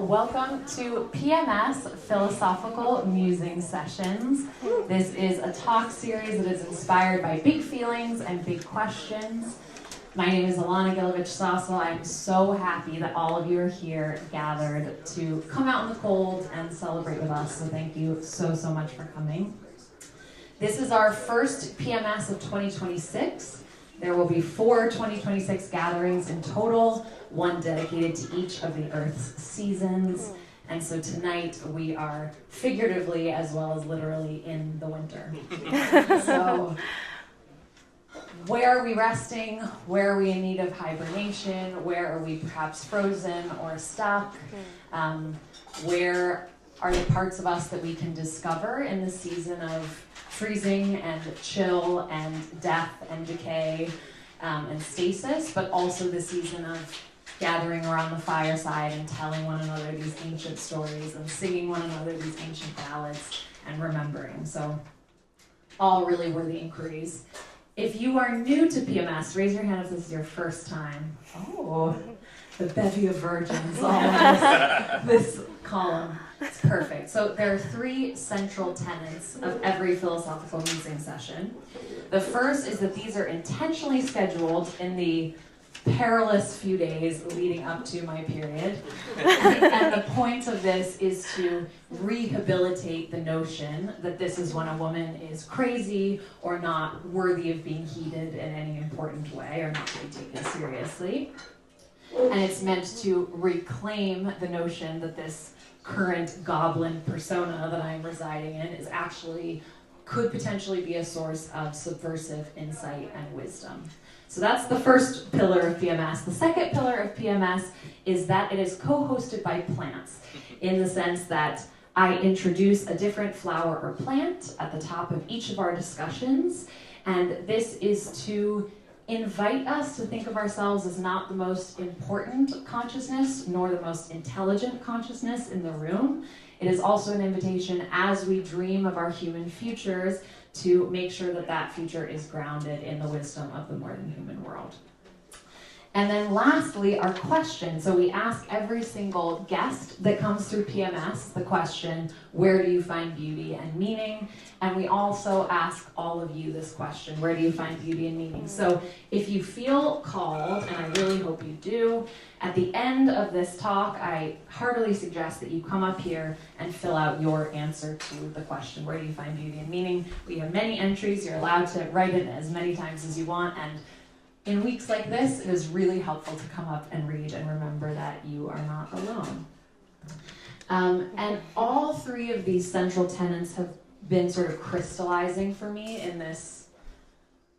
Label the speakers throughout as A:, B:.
A: welcome to PMS Philosophical Musing Sessions. This is a talk series that is inspired by big feelings and big questions. My name is Ilana Gilovich. I'm so happy that all of you are here gathered to come out in the cold and celebrate with us. So thank you so much for coming. This is our first PMS of 2026. There will be 4 2026 gatherings in total, one dedicated to each of the Earth's seasons. And so tonight we are figuratively as well as literally in the winter. So where are we resting? Where are we in need of hibernation? Where are we perhaps frozen or stuck? Where are the parts of us that we can discover in the season of freezing and chill and death and decay and stasis, but also the season of gathering around the fireside and telling one another these ancient stories and singing one another these ancient ballads and remembering. So all really worthy inquiries. If you are new to PMS, raise your hand if this is your first time. Oh, the bevy of virgins all in this column. It's perfect. So there are 3 central tenets of every philosophical musing session. The first is that these are intentionally scheduled in the perilous few days leading up to my period. And the point of this is to rehabilitate the notion that this is when a woman is crazy or not worthy of being heeded in any important way or not to be taken seriously. And it's meant to reclaim the notion that this current goblin persona that I'm residing in is actually could potentially be a source of subversive insight and wisdom. So that's the first pillar of PMS. The second pillar of PMS is that it is co-hosted by plants, in the sense that I introduce a different flower or plant at the top of each of our discussions, and this is to invite us to think of ourselves as not the most important consciousness, nor the most intelligent consciousness in the room. It is also an invitation as we dream of our human futures to make sure that that future is grounded in the wisdom of the more than human world. And then lastly, our question. So we ask every single guest that comes through PMS the question, where do you find beauty and meaning? And we also ask all of you this question, where do you find beauty and meaning? So if you feel called, and I really hope you do, at the end of this talk, I heartily suggest that you come up here and fill out your answer to the question, where do you find beauty and meaning? We have many entries. You're allowed to write it as many times as you want, and in weeks like this, it is really helpful to come up and read and remember that you are not alone. And all 3 of these central tenets have been sort of crystallizing for me in this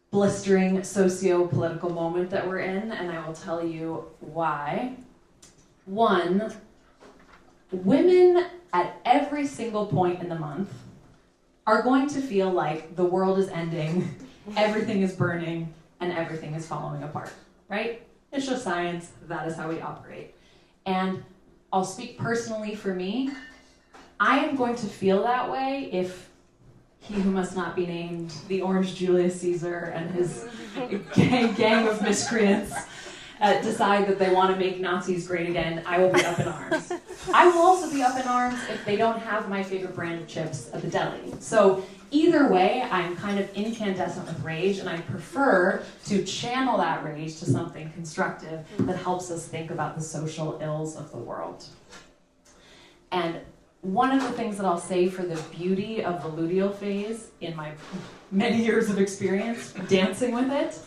A: blistering socio-political moment that we're in, and I will tell you why. 1, women at every single point in the month are going to feel like the world is ending, everything is burning, and everything is falling apart, right? It's just science. That is how we operate. And I'll speak personally for me. I am going to feel that way if he who must not be named, the Orange Julius Caesar and his gang of miscreants, decide that they want to make Nazis great again. I will be up in arms. I will also be up in arms if they don't have my favorite brand of chips at the deli. So either way, I'm kind of incandescent with rage, and I prefer to channel that rage to something constructive that helps us think about the social ills of the world. And one of the things that I'll say for the beauty of the luteal phase in my many years of experience dancing with it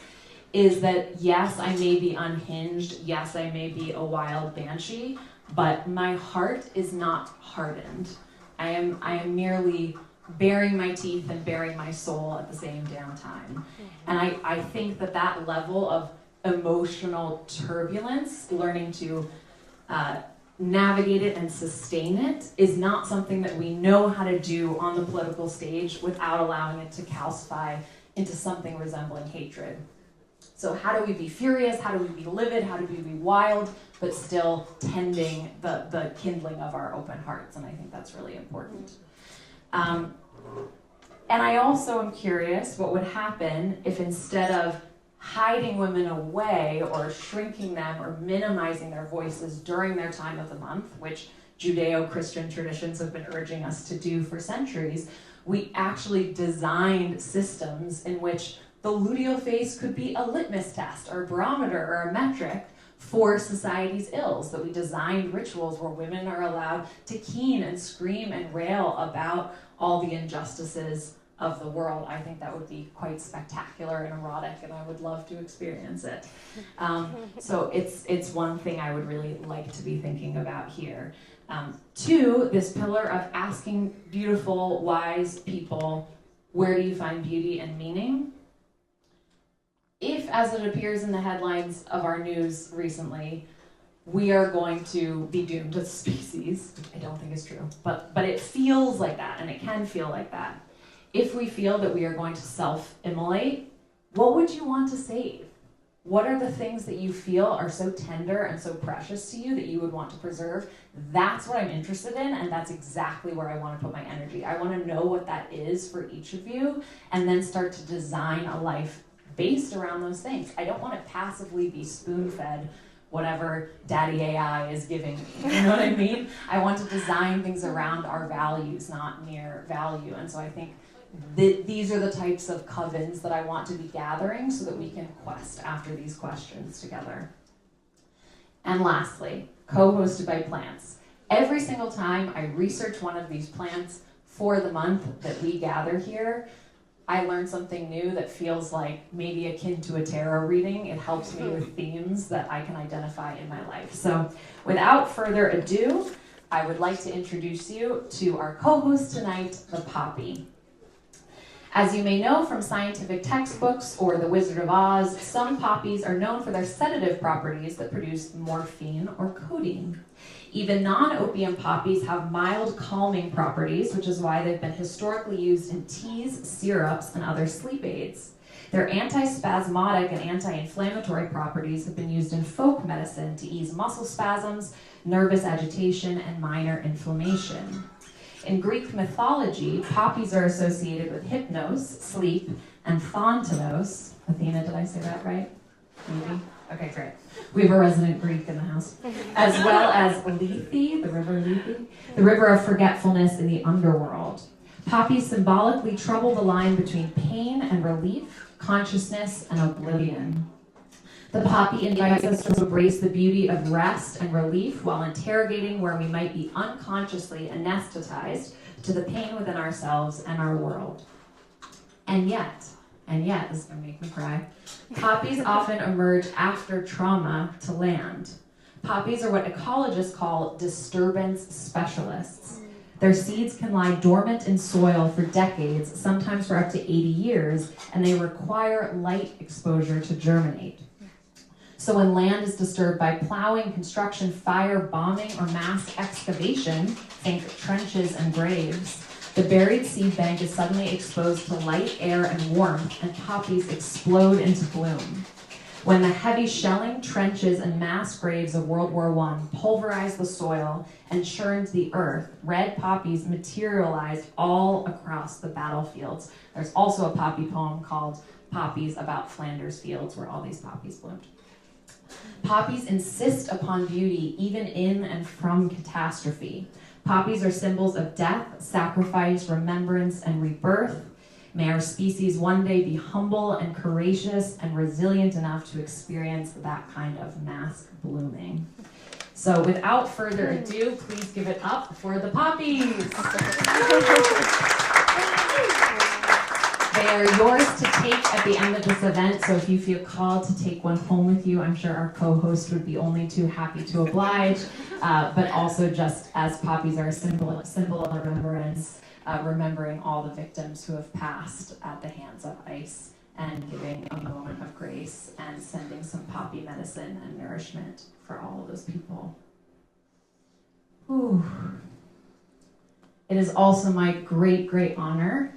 A: is that yes, I may be unhinged, yes, I may be a wild banshee, but my heart is not hardened. I am merely baring my teeth and baring my soul at the same damn time. And I think that level of emotional turbulence, learning to navigate it and sustain it, is not something that we know how to do on the political stage without allowing it to calcify into something resembling hatred. So how do we be furious? How do we be livid? How do we be wild, but still tending the kindling of our open hearts? And I think that's really important. And I also am curious what would happen if instead of hiding women away or shrinking them or minimizing their voices during their time of the month, which Judeo-Christian traditions have been urging us to do for centuries, we actually designed systems in which the luteal phase could be a litmus test or a barometer or a metric for society's ills, that we designed rituals where women are allowed to keen and scream and rail about all the injustices of the world. I think that would be quite spectacular and erotic, and I would love to experience it. So it's one thing I would really like to be thinking about here. Two, this pillar of asking beautiful, wise people, where do you find beauty and meaning? If, as it appears in the headlines of our news recently, we are going to be doomed as a species, I don't think it's true, but it feels like that, and it can feel like that. If we feel that we are going to self-immolate, what would you want to save? What are the things that you feel are so tender and so precious to you that you would want to preserve? That's what I'm interested in, and that's exactly where I want to put my energy. I want to know what that is for each of you, and then start to design a life based around those things. I don't want to passively be spoon-fed whatever daddy AI is giving me, you know what I mean? I want to design things around our values, not mere value. And so I think these are the types of covens that I want to be gathering so that we can quest after these questions together. And lastly, co-hosted by plants. Every single time I research one of these plants for the month that we gather here, I learn something new that feels like maybe akin to a tarot reading. It helps me with themes that I can identify in my life. So without further ado, I would like to introduce you to our co-host tonight, the poppy. As you may know from scientific textbooks or The Wizard of Oz, some poppies are known for their sedative properties that produce morphine or codeine. Even non-opium poppies have mild calming properties, which is why they've been historically used in teas, syrups, and other sleep aids. Their antispasmodic and anti-inflammatory properties have been used in folk medicine to ease muscle spasms, nervous agitation, and minor inflammation. In Greek mythology, poppies are associated with hypnos, sleep, and thontinos. Athena, did I say that right? Maybe? Okay, great. We have a resident Greek in the house. As well as Lethe, the river Lethe, the river of forgetfulness in the underworld. Poppies symbolically trouble the line between pain and relief, consciousness and oblivion. The poppy invites us to embrace the beauty of rest and relief while interrogating where we might be unconsciously anesthetized to the pain within ourselves and our world. And yet, this is going to make me cry, poppies often emerge after trauma to land. Poppies are what ecologists call disturbance specialists. Their seeds can lie dormant in soil for decades, sometimes for up to 80 years, and they require light exposure to germinate. So when land is disturbed by plowing, construction, fire, bombing, or mass excavation, think trenches and graves, the buried seed bank is suddenly exposed to light, air, and warmth, and poppies explode into bloom. When the heavy shelling, trenches, and mass graves of World War I pulverized the soil and churned the earth, red poppies materialized all across the battlefields. There's also a poppy poem called Poppies about Flanders Fields, where all these poppies bloomed. Poppies insist upon beauty even in and from catastrophe. Poppies are symbols of death, sacrifice, remembrance, and rebirth. May our species one day be humble and courageous and resilient enough to experience that kind of mass blooming. So without further ado, please give it up for the poppies. They are yours to take at the end of this event, so if you feel called to take one home with you, I'm sure our co-host would be only too happy to oblige, but also just as poppies are a symbol of remembrance, remembering all the victims who have passed at the hands of ice, and giving a moment of grace and sending some poppy medicine and nourishment for all of those people. Whew. It is also my great, great honor.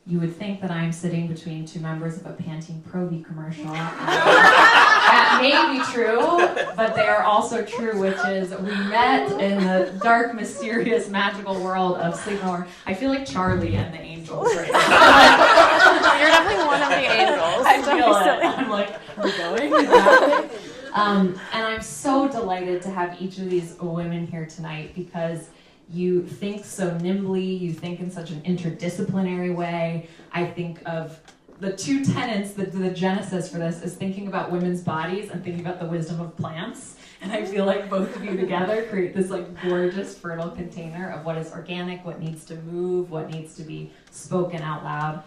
A: You would think that I am sitting between two members of a Pantene Pro-V commercial. That may be true, but they are also true, which is we met in the dark, mysterious, magical world of Sleep No More. I feel like Charlie and the Angels right now.
B: You're definitely one of the angels.
A: I feel it. I'm like, are we going? Exactly. And I'm so delighted to have each of these women here tonight because you think so nimbly, you think in such an interdisciplinary way. I think of the two tenets, the genesis for this is thinking about women's bodies and thinking about the wisdom of plants. And I feel like both of you together create this like gorgeous, fertile container of what is organic, what needs to move, what needs to be spoken out loud.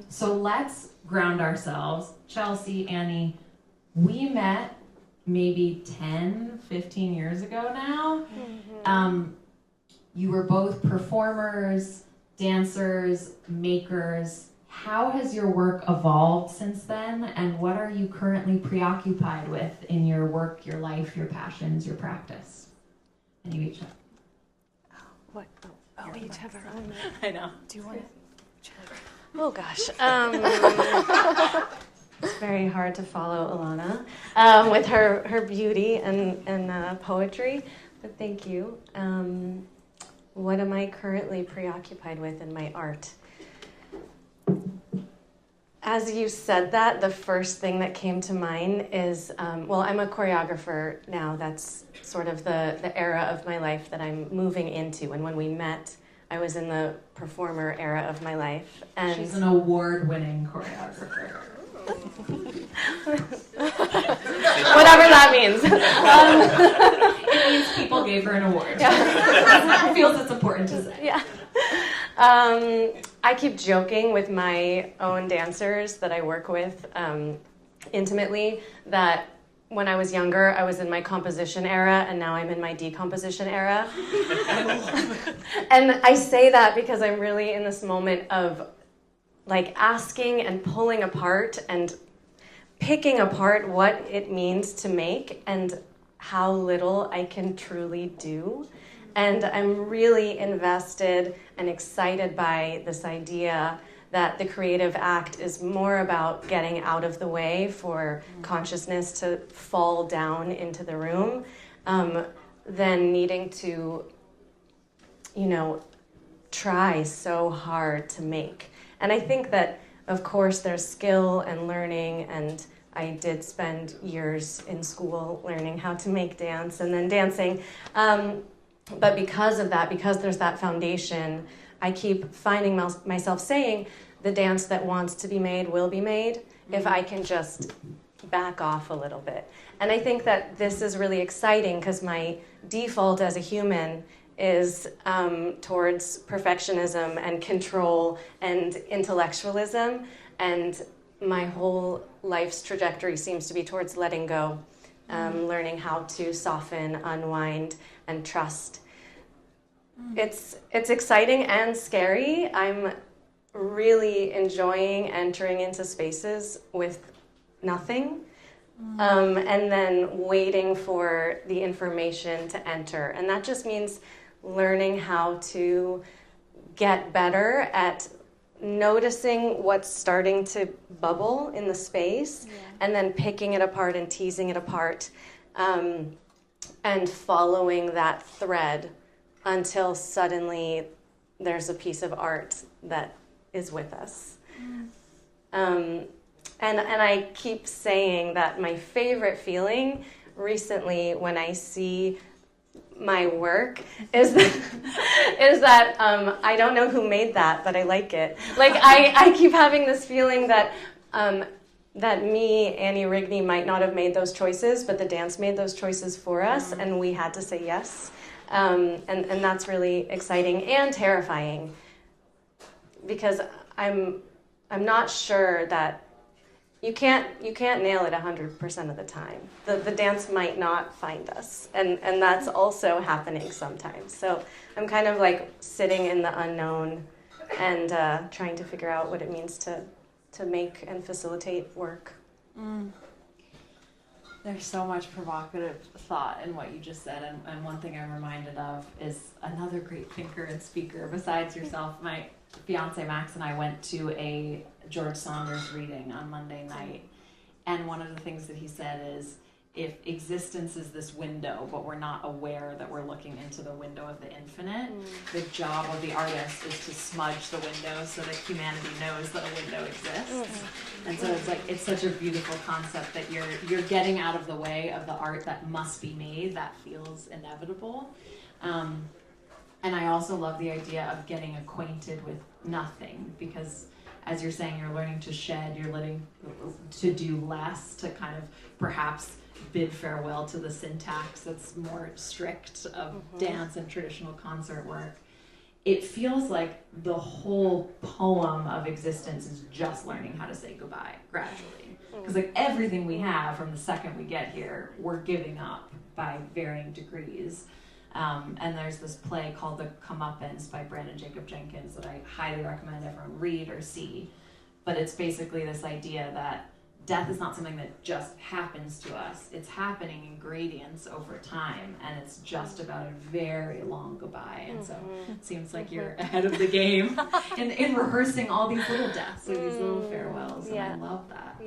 A: So let's ground ourselves. Chelsea, Annie, we met maybe 10, 15 years ago now. You were both performers, dancers, makers. How has your work evolved since then, and what are you currently preoccupied with in your work, your life, your passions, your practice? And you each have.
B: What? Oh, we each have our own.
A: I know.
B: Do you want to? Oh gosh. It's very hard to follow Ilana with her beauty and poetry, but thank you. What am I currently preoccupied with in my art? As you said that, the first thing that came to mind is, well, I'm a choreographer now. That's sort of the era of my life that I'm moving into. And when we met, I was in the performer era of my life. And
A: she's an award-winning choreographer.
B: Whatever that means.
A: It means people gave her an award. Yeah. Feels it's important to say.
B: Yeah. I keep joking with my own dancers that I work with intimately that when I was younger, I was in my composition era, and now I'm in my decomposition era. And I say that because I'm really in this moment of like asking and pulling apart and picking apart what it means to make and how little I can truly do. And I'm really invested and excited by this idea that the creative act is more about getting out of the way for consciousness to fall down into the room than needing to, try so hard to make. And I think that, of course, there's skill and learning, and I did spend years in school learning how to make dance and then dancing. But because of that, because there's that foundation, I keep finding myself saying, the dance that wants to be made will be made if I can just back off a little bit. And I think that this is really exciting because my default as a human is towards perfectionism and control and intellectualism, and my whole life's trajectory seems to be towards letting go, learning how to soften, unwind, and trust. It's exciting and scary. I'm really enjoying entering into spaces with nothing, and then waiting for the information to enter. And that just means learning how to get better at noticing what's starting to bubble in the space, and then picking it apart and teasing it apart, and following that thread until suddenly there's a piece of art that is with us. And I keep saying that my favorite feeling recently when I see my work is that I don't know who made that, but I like it. Like I keep having this feeling that that me, Annie Rigney, might not have made those choices, but the dance made those choices for us, and we had to say yes. And that's really exciting and terrifying, because I'm not sure that you can't nail it 100% of the time. The dance might not find us, and that's also happening sometimes. So I'm kind of like sitting in the unknown and trying to figure out what it means to make and facilitate work.
A: There's so much provocative thought in what you just said, and one thing I'm reminded of is another great thinker and speaker besides yourself. My fiance Max and I went to a George Saunders reading on Monday night, and one of the things that he said is, if existence is this window, but we're not aware that we're looking into the window of the infinite, the job of the artist is to smudge the window so that humanity knows that a window exists. And so it's like, it's such a beautiful concept that you're getting out of the way of the art that must be made, that feels inevitable. And I also love the idea of getting acquainted with nothing, because as you're saying, you're learning to shed, you're learning to do less, to kind of perhaps bid farewell to the syntax that's more strict of dance and traditional concert work. It feels like the whole poem of existence is just learning how to say goodbye gradually. Because like everything we have from the second we get here, we're giving up by varying degrees. And there's this play called The Comeuppance by Brandon Jacob Jenkins that I highly recommend everyone read or see. But it's basically this idea that death is not something that just happens to us. It's happening in gradients over time, and it's just about a very long goodbye. And so it seems like you're ahead of the game in rehearsing all these little deaths or these little farewells, and I love that.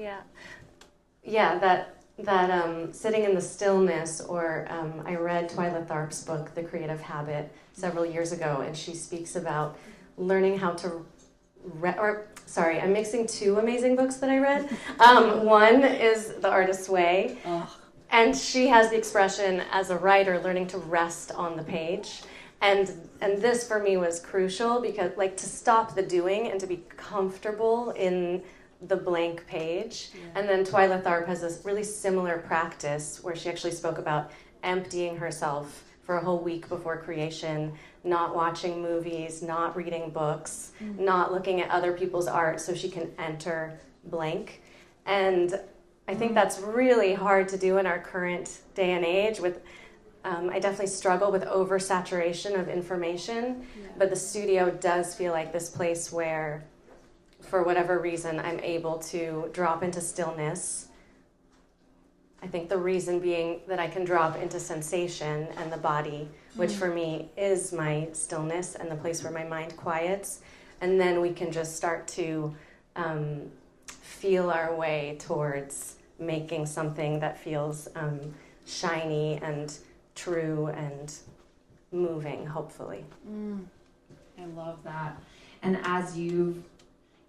B: That sitting in the stillness, or I read Twyla Tharp's book, The Creative Habit, several years ago, and she speaks about learning how to I'm mixing two amazing books that I read. One is The Artist's Way, and she has the expression as a writer, learning to rest on the page. And this for me was crucial, because like to stop the doing and to be comfortable in the blank page. And then Twyla Tharp has this really similar practice where she actually spoke about emptying herself for a whole week before creation, not watching movies, not reading books, not looking at other people's art, so she can enter blank. And I think that's really hard to do in our current day and age. With I definitely struggle with oversaturation of information, but the studio does feel like this place where, for whatever reason, I'm able to drop into stillness. I think the reason being that I can drop into sensation and the body, which for me is my stillness and the place where my mind quiets. And then we can just start to feel our way towards making something that feels shiny and true and moving, hopefully.
A: I love that. And as you've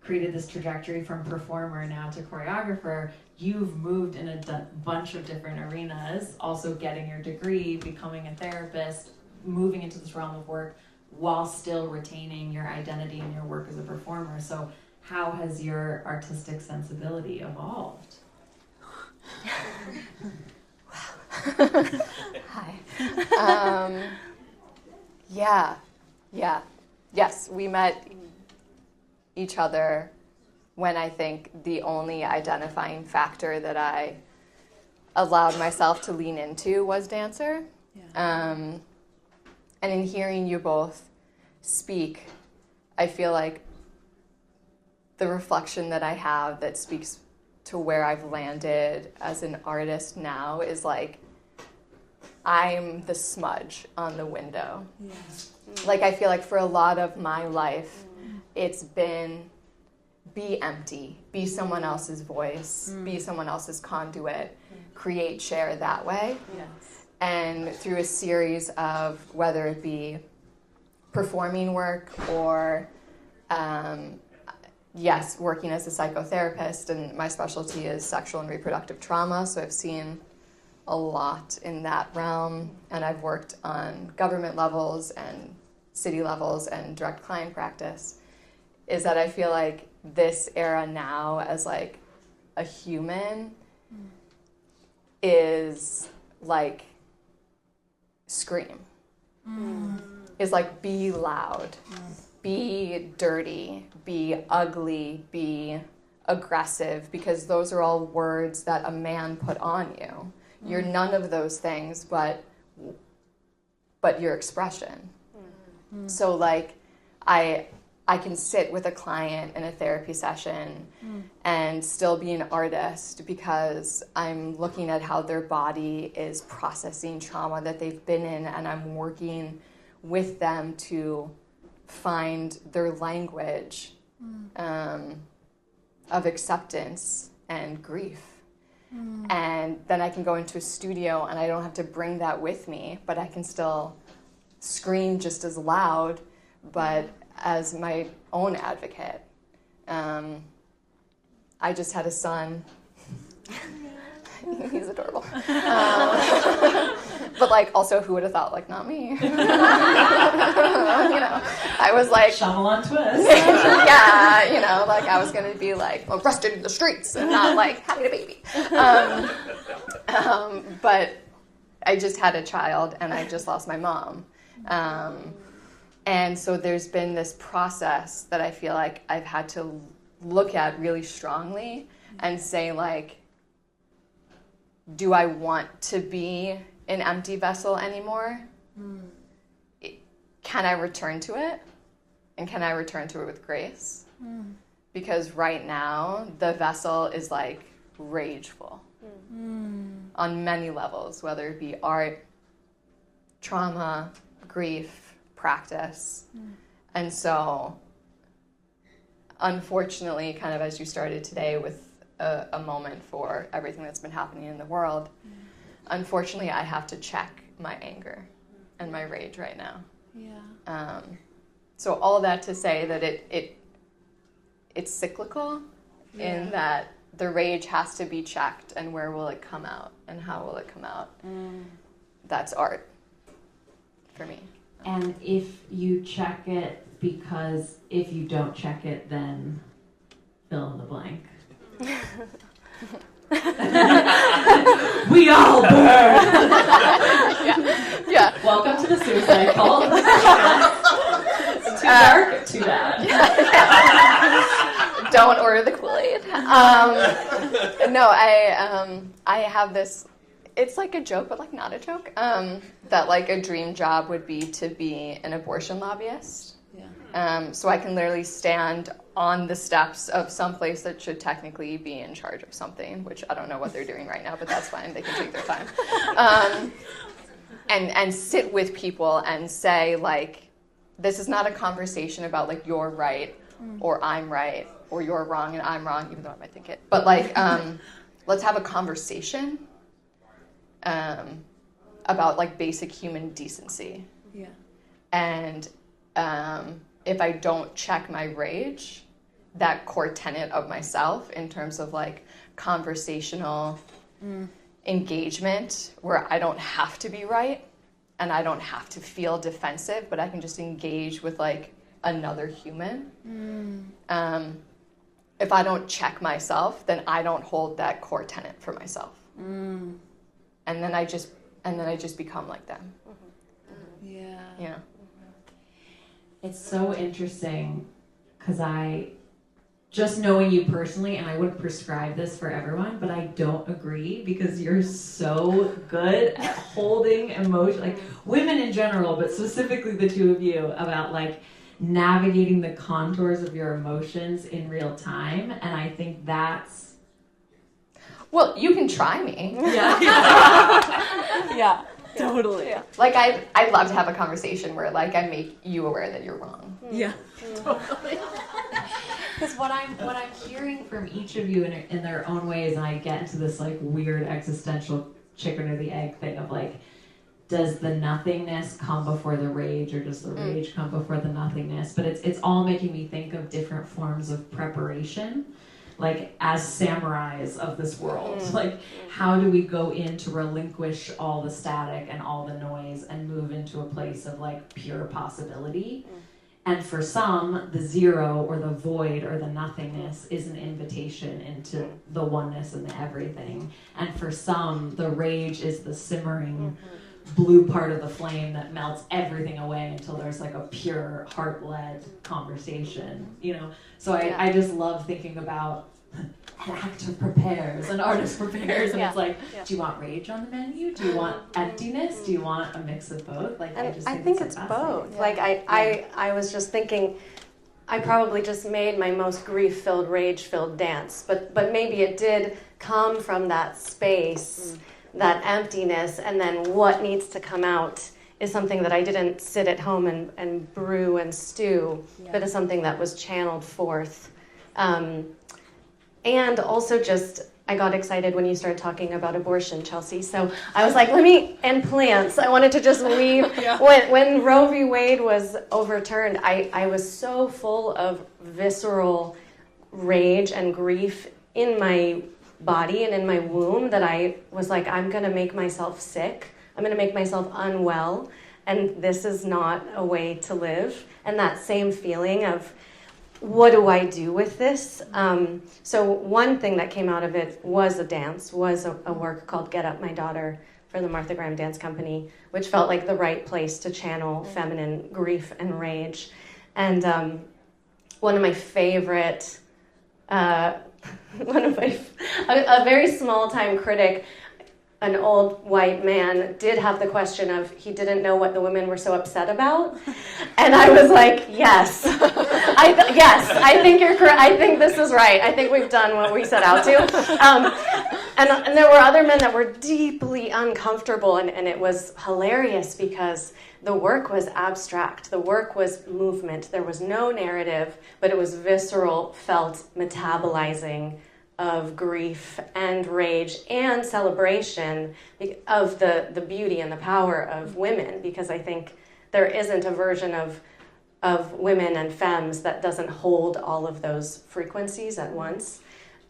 A: created this trajectory from performer now to choreographer, you've moved in a bunch of different arenas, also getting your degree, becoming a therapist, moving into this realm of work while still retaining your identity and your work as a performer. So how has your artistic sensibility evolved?
C: Hi. Yes, we met each other when I think the only identifying factor that I allowed myself to lean into was dancer. And in hearing you both speak, I feel like the reflection that I have that speaks to where I've landed as an artist now is like, I'm the smudge on the window. Like, I feel like for a lot of my life, it's been be empty, be someone else's voice, be someone else's conduit, create, share that way. And through a series of, whether it be performing work or, working as a psychotherapist, and my specialty is sexual and reproductive trauma, so I've seen a lot in that realm, and I've worked on government levels and city levels and direct client practice, is that I feel like this era now as like a human is like scream. Is like be loud, be dirty, be ugly, be aggressive, because those are all words that a man put on you. You're none of those things but your expression. So like I can sit with a client in a therapy session and still be an artist because I'm looking at how their body is processing trauma that they've been in, and I'm working with them to find their language of acceptance and grief. And then I can go into a studio and I don't have to bring that with me, but I can still scream just as loud, but as my own advocate. I just had a son. He's adorable. But like, also, who would have thought, like, not me? I was like...
A: Shyamalan twist.
C: Yeah, like, I was going to be, like, arrested in the streets and not, like, having a baby. But I just had a child, and I just lost my mom. And so there's been this process that I feel like I've had to look at really strongly and say, like, do I want to be an empty vessel anymore? Can I return to it? And can I return to it with grace? Because right now, the vessel is like rageful on many levels, whether it be art, trauma, grief, practice. And so, unfortunately, kind of as you started today with a moment for everything that's been happening in the world, unfortunately, I have to check my anger and my rage right now. Yeah. So all that to say that it's cyclical in that the rage has to be checked, and where will it come out, and how will it come out? That's art for me.
A: And if you check it, because if you don't check it, then fill in the blank. We all burn.
C: Yeah.
A: Welcome to the suicide cult. Too dark, too bad.
C: Don't order the Kool-Aid. No, I have this. It's like a joke, but like not a joke. That like a dream job would be to be an abortion lobbyist. So I can literally stand on the steps of some place that should technically be in charge of something, which I don't know what they're doing right now, but that's fine. They can take their time. And sit with people and say, like, this is not a conversation about, like, you're right or I'm right or you're wrong and I'm wrong, even though I might think it. But, like, let's have a conversation about, like, basic human decency. Yeah. And if I don't check my rage, that core tenet of myself in terms of like conversational engagement, where I don't have to be right and I don't have to feel defensive, but I can just engage with like another human. If I don't check myself, then I don't hold that core tenet for myself. And then I just become like them. Yeah.
A: It's so interesting because just knowing you personally, and I wouldn't prescribe this for everyone, but I don't agree because you're so good at holding emotion, like women in general, but specifically the two of you, about like navigating the contours of your emotions in real time. And I think that's...
C: Well, you can try me.
D: Yeah. Totally.
C: Yeah. Like I'd love to have a conversation where like I make you aware that you're wrong.
D: Yeah. Totally.
A: Because what I'm hearing from each of you in their own ways, and I get into this like weird existential chicken or the egg thing of like, does the nothingness come before the rage, or does the rage come before the nothingness? But it's all making me think of different forms of preparation. Like, as samurais of this world, like, how do we go in to relinquish all the static and all the noise and move into a place of, like, pure possibility? And for some, the zero or the void or the nothingness is an invitation into the oneness and the everything. And for some, the rage is the simmering blue part of the flame that melts everything away until there's, like, a pure, heart-led conversation, you know? So I just love thinking about an actor prepares, an artist prepares, and it's like, do you want rage on the menu? Do you want emptiness? Do you want a mix of both? Like,
B: and I think it's both. Yeah. Like I was just thinking, I probably just made my most grief-filled, rage-filled dance, but maybe it did come from that space, that emptiness, and then what needs to come out is something that I didn't sit at home and brew and stew, but is something that was channeled forth. And also just, I got excited when you started talking about abortion, Chelsea. So I was like, and plants. I wanted to just weave. When Roe v. Wade was overturned, I was so full of visceral rage and grief in my body and in my womb that I was like, I'm going to make myself sick. I'm going to make myself unwell. And this is not a way to live. And that same feeling of, what do I do with this? So one thing that came out of it was a work called Get Up, My Daughter for the Martha Graham Dance Company, which felt like the right place to channel feminine grief and rage. And one of my favorite, a very small-time critic, an old white man, did have the question of, he didn't know what the women were so upset about. And I was like, yes. I think you're correct. I think this is right. I think we've done what we set out to. And there were other men that were deeply uncomfortable, and it was hilarious because the work was abstract. The work was movement. There was no narrative, but it was visceral, felt, metabolizing of grief and rage and celebration of the beauty and the power of women, because I think there isn't a version of women and femmes that doesn't hold all of those frequencies at once.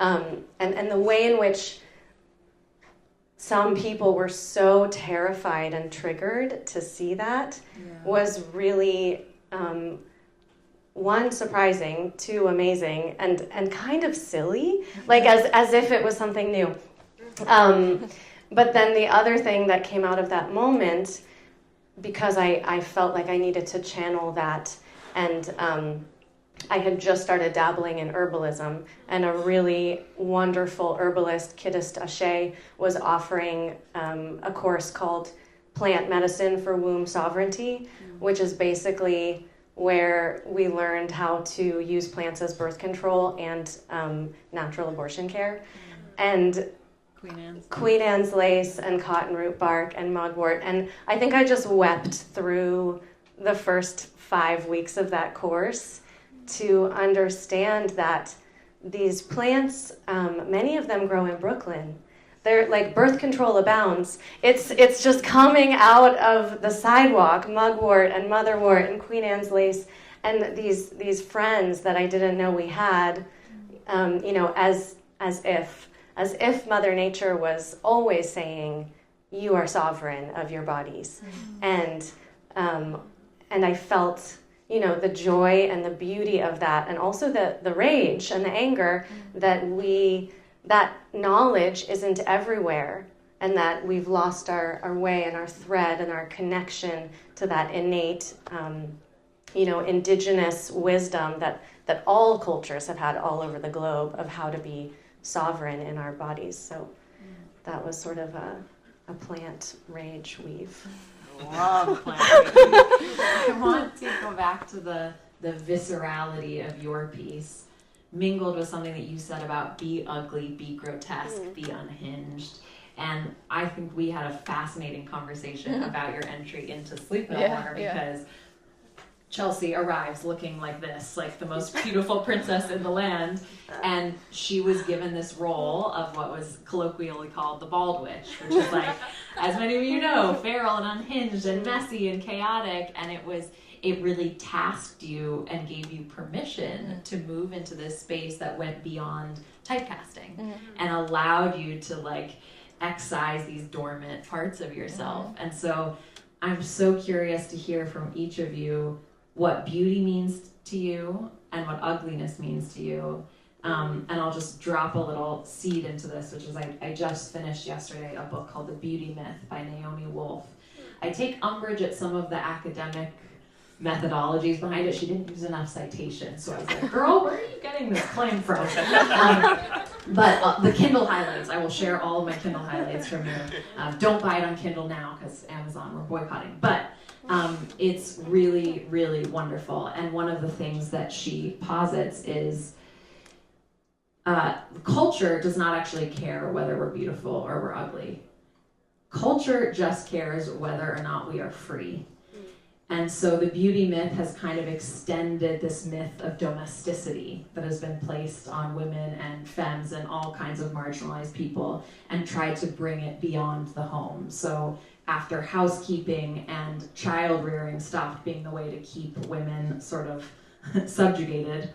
B: And the way in which some people were so terrified and triggered to see that was really one, surprising, two, amazing, and kind of silly, like as if it was something new. But then the other thing that came out of that moment, because I felt like I needed to channel that, and I had just started dabbling in herbalism, and a really wonderful herbalist, Kiddist Ashe, was offering a course called Plant Medicine for Womb Sovereignty, which is basically where we learned how to use plants as birth control and natural abortion care. And Queen Anne's lace and cotton root bark and mugwort. And I think I just wept through the first 5 weeks of that course to understand that these plants, many of them grow in Brooklyn. They're like birth control abounds. It's just coming out of the sidewalk, mugwort and motherwort and Queen Anne's lace, and these friends that I didn't know we had, as if Mother Nature was always saying, you are sovereign of your bodies. And I felt, the joy and the beauty of that, and also the rage and the anger that knowledge isn't everywhere, and that we've lost our way and our thread and our connection to that innate, indigenous wisdom that all cultures have had all over the globe of how to be sovereign in our bodies. So that was sort of a plant rage weave.
A: Love plant rage. I want to go back to the viscerality of your piece, mingled with something that you said about be ugly, be grotesque, be unhinged. And I think we had a fascinating conversation about your entry into Sleep No More, because Chelsea arrives looking like this, like the most beautiful princess in the land, and she was given this role of what was colloquially called the bald witch, which is like, as many of you know, feral and unhinged and messy and chaotic, and it really tasked you and gave you permission to move into this space that went beyond typecasting and allowed you to excise these dormant parts of yourself. And so I'm so curious to hear from each of you what beauty means to you and what ugliness means to you. And I'll just drop a little seed into this, which is I just finished yesterday a book called The Beauty Myth by Naomi Wolf. I take umbrage at some of the academic methodologies behind it. She didn't use enough citations, so I was like, girl, where are you getting this claim from? But the Kindle highlights, I will share all of my Kindle highlights from you. Don't buy it on Kindle now because Amazon, we're boycotting. But it's really, really wonderful. And one of the things that she posits is culture does not actually care whether we're beautiful or we're ugly. Culture just cares whether or not we are free. And so the beauty myth has kind of extended this myth of domesticity that has been placed on women and femmes and all kinds of marginalized people, and tried to bring it beyond the home. So after housekeeping and child rearing stopped being the way to keep women sort of subjugated,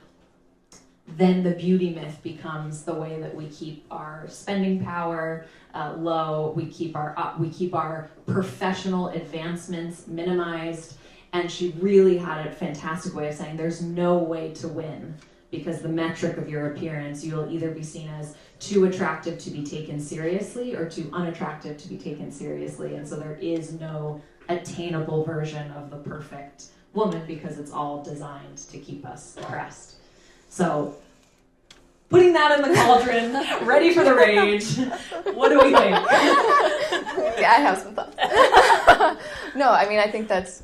A: then the beauty myth becomes the way that we keep our spending power low, we keep our professional advancements minimized. And she really had a fantastic way of saying there's no way to win, because the metric of your appearance, you'll either be seen as too attractive to be taken seriously or too unattractive to be taken seriously. And so there is no attainable version of the perfect woman, because it's all designed to keep us oppressed. So putting that in the cauldron, ready for the rage. What do we think?
C: Yeah, I have some thoughts. No, I mean, I think that's,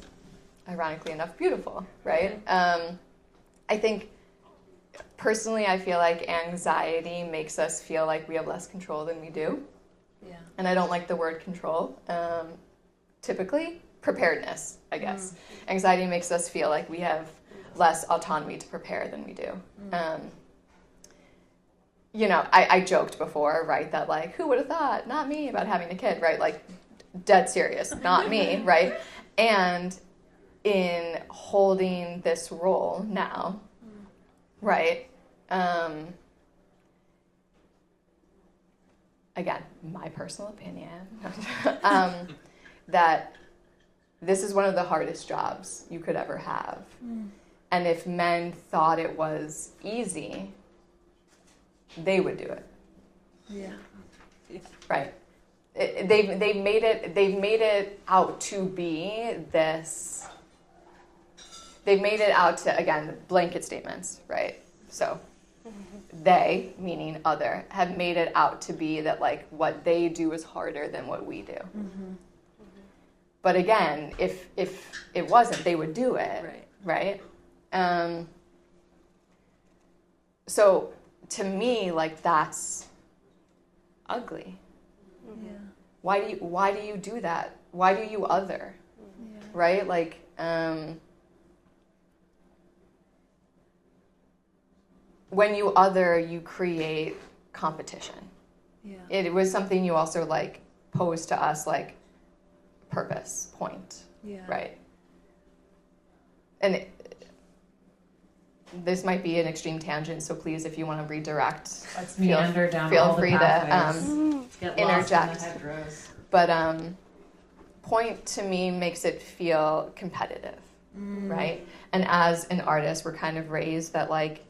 C: ironically enough, beautiful, right? I think, personally, I feel like anxiety makes us feel like we have less control than we do.
D: Yeah.
C: And I don't like the word control. Typically, preparedness, I guess. Anxiety makes us feel like we have less autonomy to prepare than we do. You know, I joked before, right, that like, who would have thought, not me, about having a kid, right? Like, dead serious, not me, right? And in holding this role now, right, again, my personal opinion, that this is one of the hardest jobs you could ever have. And if men thought it was easy, they would do it.
D: Yeah.
C: Right. They've made it out to be this. They've made it out to, again, blanket statements, right? So they, meaning other, have made it out to be that like what they do is harder than what we do. But again, if it wasn't, they would do it, right? So to me, like, that's ugly.
D: Yeah.
C: Why do you do that? Why do you other?
D: Yeah.
C: Right? Like, when you other, you create competition.
D: Yeah.
C: It was something you also like posed to us, like purpose, point,
D: Yeah.
C: right? And this might be an extreme tangent, so please, if you want to redirect,
A: Let's meander down
C: feel
A: all
C: free
A: the
C: to
A: pathways. Get lost
C: interject.
A: in the hedgerows.
C: But point to me makes it feel competitive, right? And as an artist, we're kind of raised that like,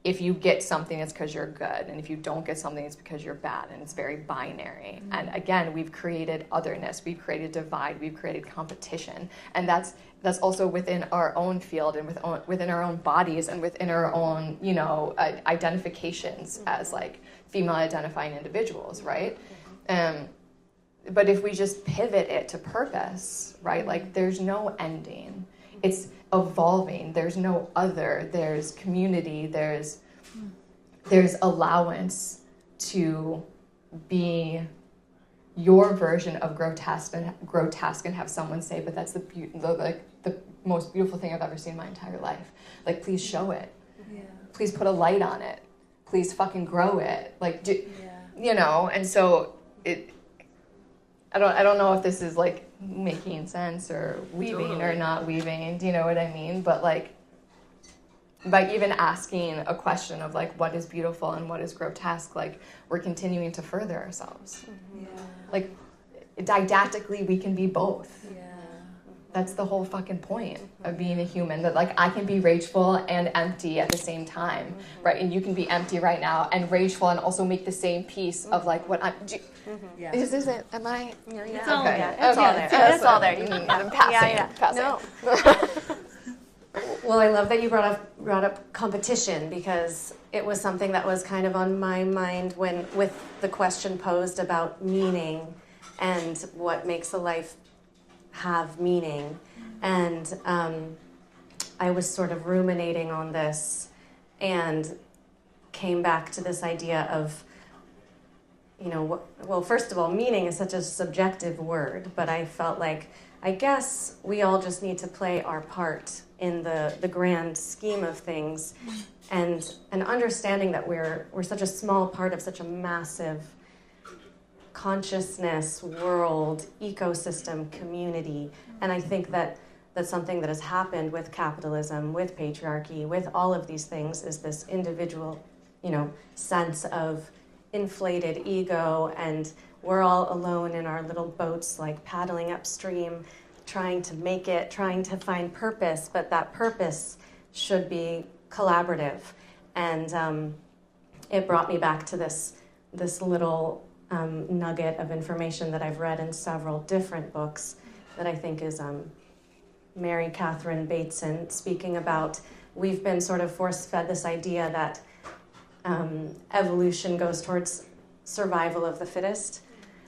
C: if you get something, it's because you're good, and if you don't get something, it's because you're bad, and it's very binary. And again, we've created otherness, we've created divide, we've created competition, and that's also within our own field and within our own bodies and within our own, you know, identifications as like female identifying individuals, right? But if we just pivot it to purpose, right? Like there's no ending. It's evolving. There's no other. There's community. There's allowance to be your version of grotesque and have someone say, but that's the most beautiful thing I've ever seen in my entire life. Like, please show it.
D: Yeah.
C: Please put a light on it. Please fucking grow it. Like,
D: Yeah.
C: you know. And so I don't know if this is like making sense or weaving or not weaving. Do you know what I mean? But like, by even asking a question of like, what is beautiful and what is grotesque, like we're continuing to further ourselves.
D: Yeah.
C: Like, didactically, we can be both.
D: Yeah.
C: That's the whole fucking point of being a human, that like I can be rageful and empty at the same time, right? And you can be empty right now and rageful and also make the same piece of like what I'm.
D: Yeah.
C: Is it? Am I?
D: It's
B: all
C: Okay.
B: there.
C: It's all there.
B: It's all there.
C: I'm passing.
B: Yeah.
C: Passing.
B: No. Well, I love that you brought up competition, because it was something that was kind of on my mind with the question posed about meaning and what makes a life have meaning. And I was sort of ruminating on this and came back to this idea of, well, first of all, meaning is such a subjective word, but I felt like, I guess we all just need to play our part in the grand scheme of things, and understanding that we're such a small part of such a massive consciousness, world, ecosystem, community. And I think that that's something that has happened with capitalism, with patriarchy, with all of these things, is this individual, sense of inflated ego, and we're all alone in our little boats, like paddling upstream, trying to make it, trying to find purpose, but that purpose should be collaborative. And it brought me back to this little nugget of information that I've read in several different books that I think is Mary Catherine Bateson speaking about, we've been sort of force-fed this idea that evolution goes towards survival of the fittest,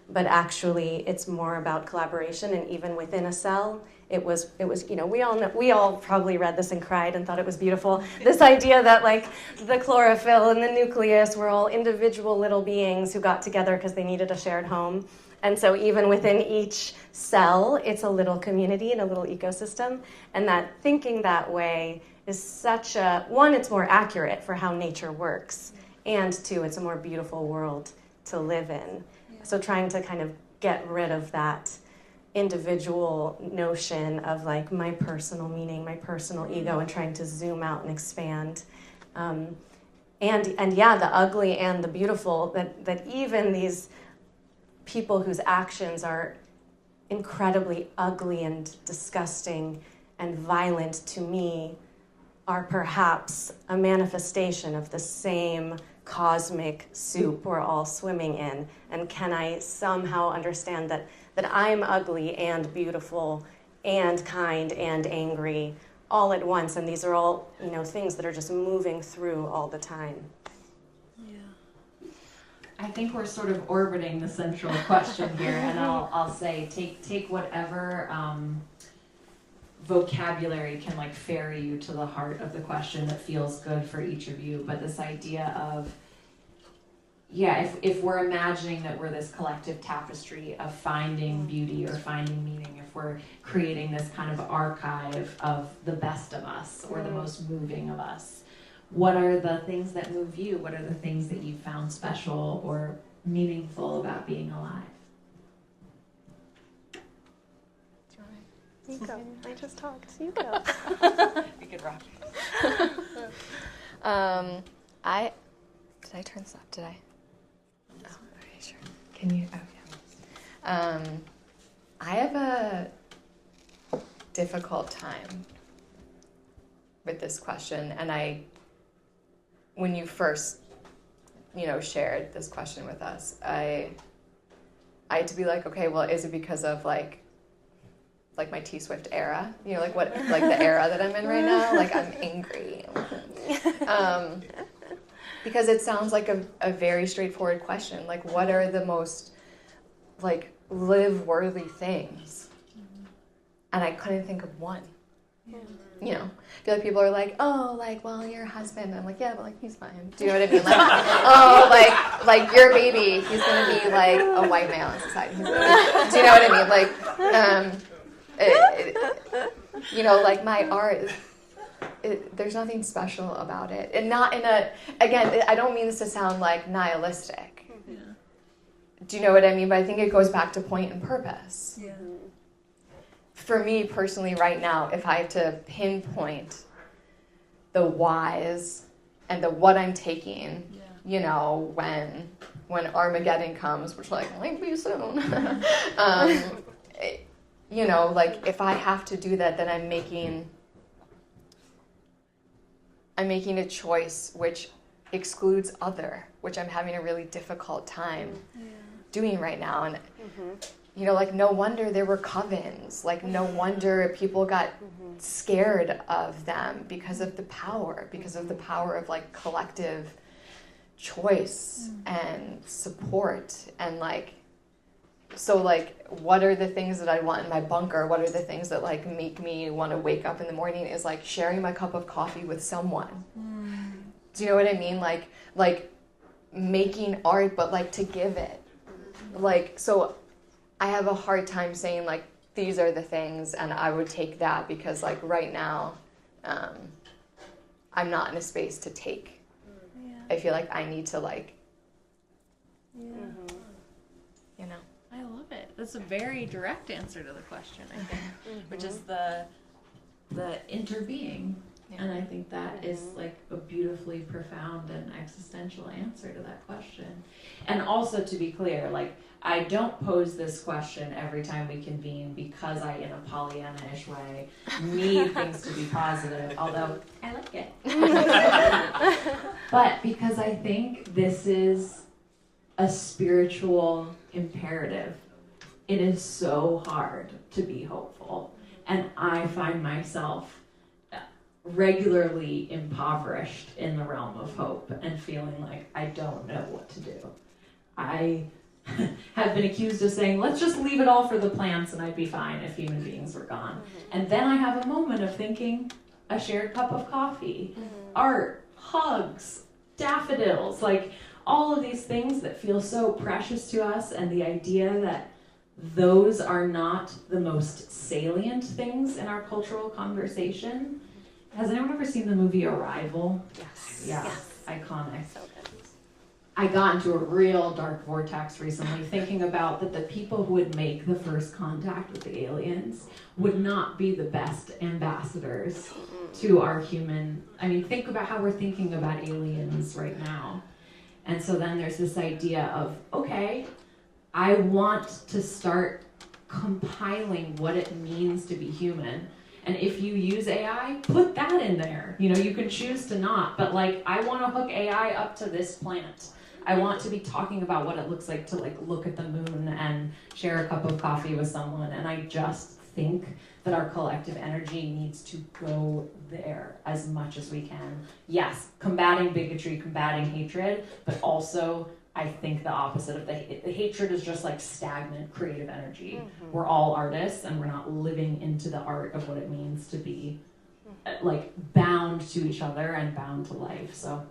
B: but actually it's more about collaboration. And even within a cell, it was we all probably read this and cried and thought it was beautiful. This idea that like the chlorophyll and the nucleus were all individual little beings who got together because they needed a shared home. And so even within each cell, it's a little community and a little ecosystem. And that thinking that way is such one, it's more accurate for how nature works. And two, it's a more beautiful world to live in. Yeah. So trying to kind of get rid of that individual notion of like my personal meaning, my personal ego, and trying to zoom out and expand. And yeah, the ugly and the beautiful, that even these people whose actions are incredibly ugly and disgusting and violent to me are perhaps a manifestation of the same cosmic soup we're all swimming in. And can I somehow understand that I'm ugly and beautiful and kind and angry all at once, and these are all, things that are just moving through all the time.
A: I think we're sort of orbiting the central question here, and I'll say take whatever vocabulary can like ferry you to the heart of the question that feels good for each of you. But this idea of, if we're imagining that we're this collective tapestry of finding beauty or finding meaning, if we're creating this kind of archive of the best of us or the most moving of us, what are the things that move you? What are the things that you found special or meaningful about being alive?
B: You go. I just talked. You go.
C: You could rock. Did I turn this up? Did I? Oh, okay, sure. Can you? Oh, yeah. I have a difficult time with this question, and when you first, shared this question with us, I had to be like, okay, well, is it because of like my T-Swift era? Like the era that I'm in right now? Like I'm angry. Because it sounds like a very straightforward question. Like, what are the most like live-worthy things? And I couldn't think of one. I feel like people are like, oh, like, well, your husband. I'm like, yeah, but like, he's fine. Do you know what I mean? Like, oh, like your baby, he's gonna be like a white male in society. Do you know what I mean? Like, like my art, there's nothing special about it, and not in again, I don't mean this to sound like nihilistic. Yeah. Do you know what I mean? But I think it goes back to point and purpose. Yeah. For me personally right now, if I have to pinpoint the whys and the what I'm taking, when Armageddon comes, which like might be soon, like if I have to do that, then I'm making a choice which excludes other, which I'm having a really difficult time doing right now. And like no wonder there were covens. Like no wonder people got scared of them because of the power of like collective choice and support. And like, so like, what are the things that I want in my bunker? What are the things that like make me want to wake up in the morning? Is like sharing my cup of coffee with someone. Do you know what I mean? Like making art, but like to give it like, so I have a hard time saying, like, these are the things, and I would take that because, like, right now, I'm not in a space to take.
D: Yeah.
C: I feel like I need to, like,
D: Yeah.
C: you know.
E: I love it. That's a very direct answer to the question, I think, which is the interbeing.
C: Yeah.
A: And I think that is like a beautifully profound and existential answer to that question. And also, to be clear, like, I don't pose this question every time we convene because I, in a Pollyanna-ish way, need things to be positive, although I like it. But because I think this is a spiritual imperative. It is so hard to be hopeful. And I find myself regularly impoverished in the realm of hope and feeling like I don't know what to do. I have been accused of saying, let's just leave it all for the plants and I'd be fine if human beings were gone. And then I have a moment of thinking, a shared cup of coffee, art, hugs, daffodils, like all of these things that feel so precious to us, and the idea that those are not the most salient things in our cultural conversation. Has anyone ever seen the movie Arrival?
B: Yes.
A: Yeah,
B: Yes.
A: iconic.
B: So good.
A: I got into a real dark vortex recently thinking about that the people who would make the first contact with the aliens would not be the best ambassadors to our human. I mean, think about how we're thinking about aliens right now. And so then there's this idea of, okay, I want to start compiling what it means to be human. And if you use AI, put that in there. You know, you can choose to not, but like, I want to hook AI up to this plant. I want to be talking about what it looks like to like look at the moon and share a cup of coffee with someone. And I just think that our collective energy needs to go there as much as we can. Yes, combating bigotry, combating hatred, but also I think the opposite of the hatred is just like stagnant creative energy. We're all artists and we're not living into the art of what it means to be like bound to each other and bound to life. So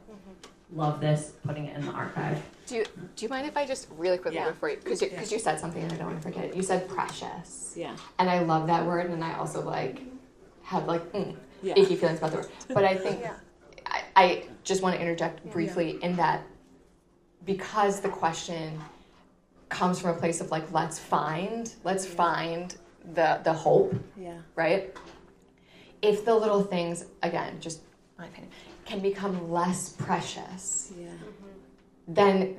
A: love this, putting it in the archive.
C: Do you mind if I just really quickly
D: Yeah.
C: before you, because you said something and I don't want to forget it. You said precious.
D: Yeah.
C: And I love that word, and I also like have like
D: Yeah.
C: icky feelings about the word. But I think I just want to interject briefly in that, because the question comes from a place of like let's find the hope,
D: Yeah.
C: right? If the little things, again, just my opinion, can become less precious,
D: Yeah.
C: then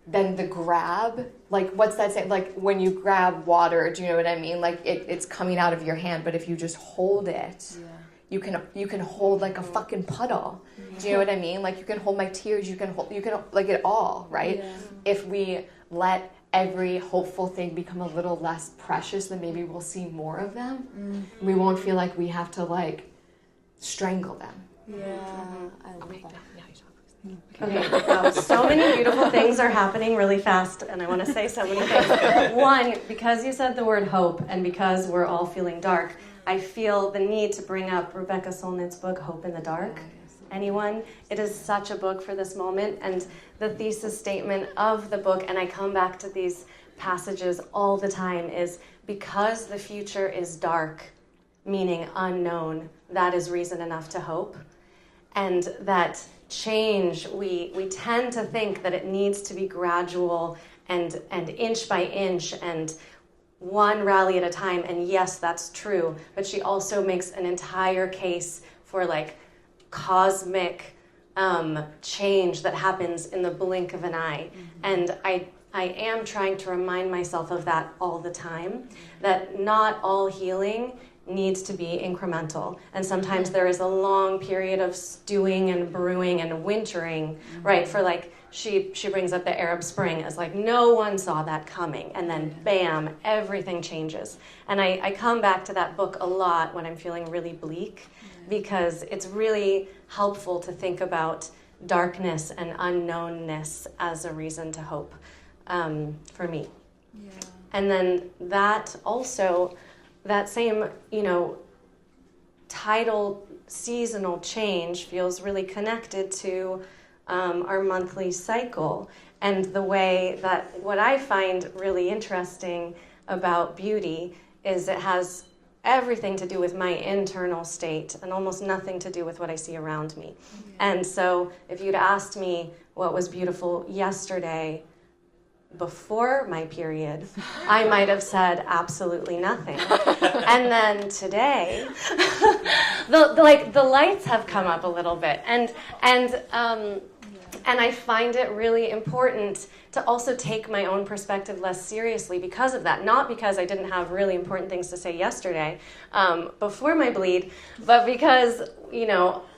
C: the grab, like what's that saying? Like when you grab water, do you know what I mean? Like it's coming out of your hand, but if you just hold it, you can hold like a fucking puddle. Do you know what I mean? Like you can hold my tears, you can like it all, right?
D: Yeah.
C: If we let every hopeful thing become a little less precious, then maybe we'll see more of them. We won't feel like we have to like strangle them.
D: Yeah. I love
C: Okay,
D: that.
C: now you talk.
B: Okay, so many beautiful things are happening really fast, and I want to say so many things. One, because you said the word hope, and because we're all feeling dark, I feel the need to bring up Rebecca Solnit's book, Hope in the Dark. Anyone? It is such a book for this moment, and the thesis statement of the book, and I come back to these passages all the time, is because the future is dark, meaning unknown, that is reason enough to hope. And that change, we tend to think that it needs to be gradual and inch by inch and one rally at a time, and yes, that's true, but she also makes an entire case for like cosmic change that happens in the blink of an eye. And I am trying to remind myself of that all the time, that not all healing needs to be incremental. And sometimes there is a long period of stewing and brewing and wintering, right? For like, she brings up the Arab Spring as like, no one saw that coming. And then bam, everything changes. And I come back to that book a lot when I'm feeling really bleak, because it's really helpful to think about darkness and unknownness as a reason to hope, for me.
D: Yeah.
B: And then that also, that same, tidal seasonal change feels really connected to our monthly cycle. And the way that what I find really interesting about beauty is it has everything to do with my internal state and almost nothing to do with what I see around me. And so if you'd asked me what was beautiful yesterday before my period, I might have said absolutely nothing. And then today, the lights have come up a little bit, and I find it really important to also take my own perspective less seriously because of that. Not because I didn't have really important things to say yesterday before my bleed, but because,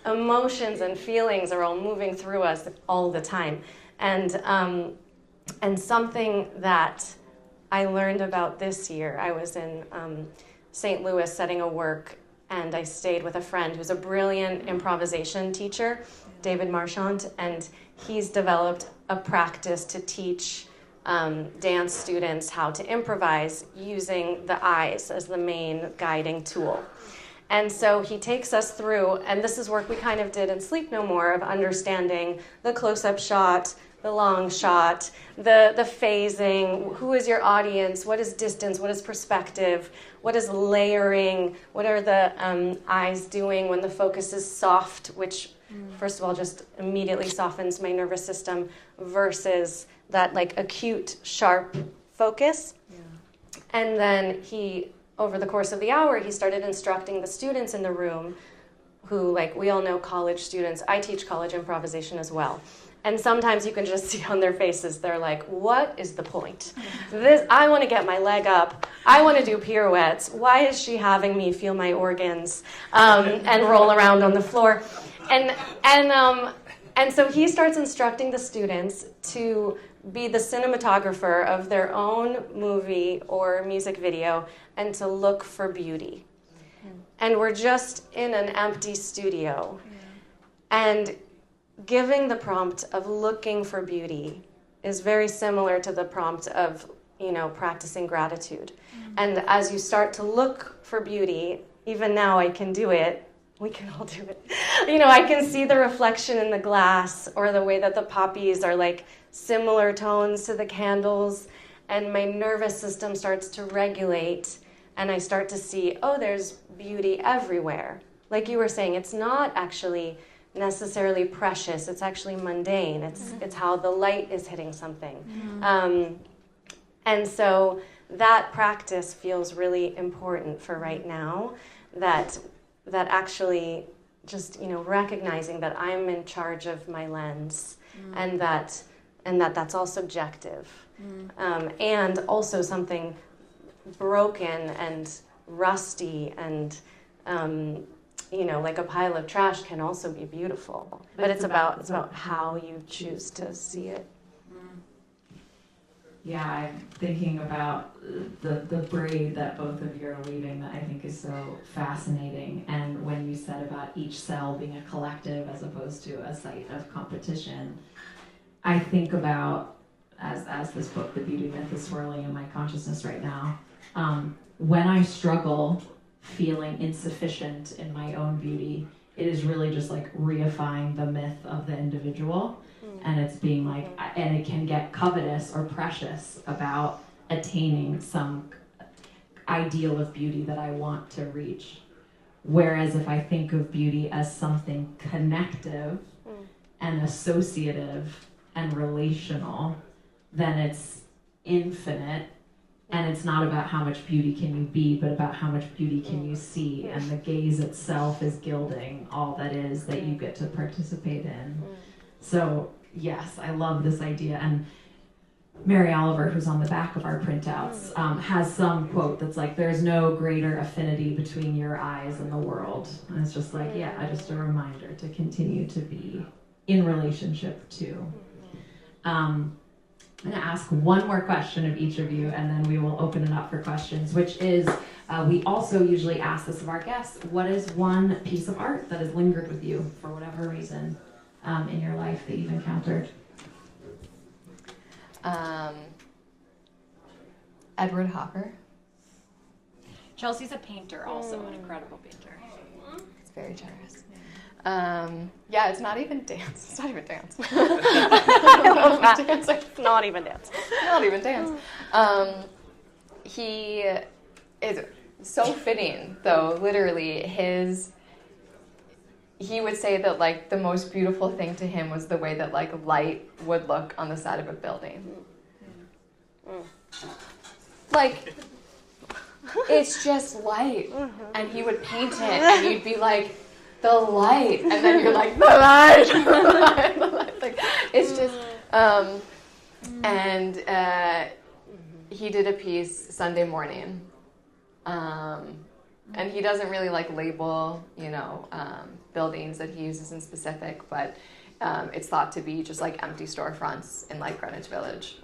B: emotions and feelings are all moving through us all the time. And something that I learned about this year, I was in St. Louis setting a work, and I stayed with a friend who's a brilliant improvisation teacher, David Marchant, and he's developed a practice to teach dance students how to improvise using the eyes as the main guiding tool. And so he takes us through, and this is work we kind of did in Sleep No More, of understanding the close-up shot, the long shot, the phasing, who is your audience, what is distance, what is perspective, what is layering, what are the eyes doing when the focus is soft, which first of all just immediately softens my nervous system, versus that acute, sharp focus. Yeah. And then over the course of the hour, he started instructing the students in the room who, we all know college students, I teach college improvisation as well. And sometimes you can just see on their faces, they're like, what is the point? I want to get my leg up. I want to do pirouettes. Why is she having me feel my organs and roll around on the floor? And so he starts instructing the students to be the cinematographer of their own movie or music video and to look for beauty. And we're just in an empty studio. And giving the prompt of looking for beauty is very similar to the prompt of, practicing gratitude. And as you start to look for beauty, even now I can do it, we can all do it. I can see the reflection in the glass or the way that the poppies are similar tones to the candles, and my nervous system starts to regulate, and I start to see, there's beauty everywhere. Like you were saying, it's not actually necessarily precious, it's actually mundane. It's how the light is hitting something. And so that practice feels really important for right now, that actually just recognizing that I'm in charge of my lens, and that's all subjective, and also something broken and rusty and like a pile of trash can also be beautiful. But it's about how you choose to see it.
A: Yeah, I'm thinking about the braid that both of you are weaving that I think is so fascinating. And when you said about each cell being a collective as opposed to a site of competition, I think about, as this book, The Beauty Myth, is swirling in my consciousness right now, when I struggle feeling insufficient in my own beauty, it is really just reifying the myth of the individual. And it's being and it can get covetous or precious about attaining some ideal of beauty that I want to reach. Whereas if I think of beauty as something connective and associative and relational, then it's infinite. And it's not about how much beauty can you be, but about how much beauty can you see. And the gaze itself is gilding all that is that you get to participate in. So, yes, I love this idea. And Mary Oliver, who's on the back of our printouts, has some quote that's there's no greater affinity between your eyes and the world. And it's just just a reminder to continue to be in relationship to. I'm going to ask one more question of each of you, and then we will open it up for questions, which is, we also usually ask this of our guests, what is one piece of art that has lingered with you for whatever reason in your life that you've encountered?
C: Edward Hopper.
E: Chelsea's a painter also, an incredible painter.
C: It's very generous. Yeah, it's not even dance. It's not even dance.
B: I love that. It's not even dance.
C: Not even dance. He is so fitting, though. Literally, he would say that like the most beautiful thing to him was the way that like light would look on the side of a building. Like, it's just light, and he would paint it, and you'd be like, the light, and then you're like, the light, the light, the light. Like, it's just, and he did a piece Sunday morning, and he doesn't really like label, buildings that he uses in specific, but it's thought to be just like empty storefronts in like Greenwich Village.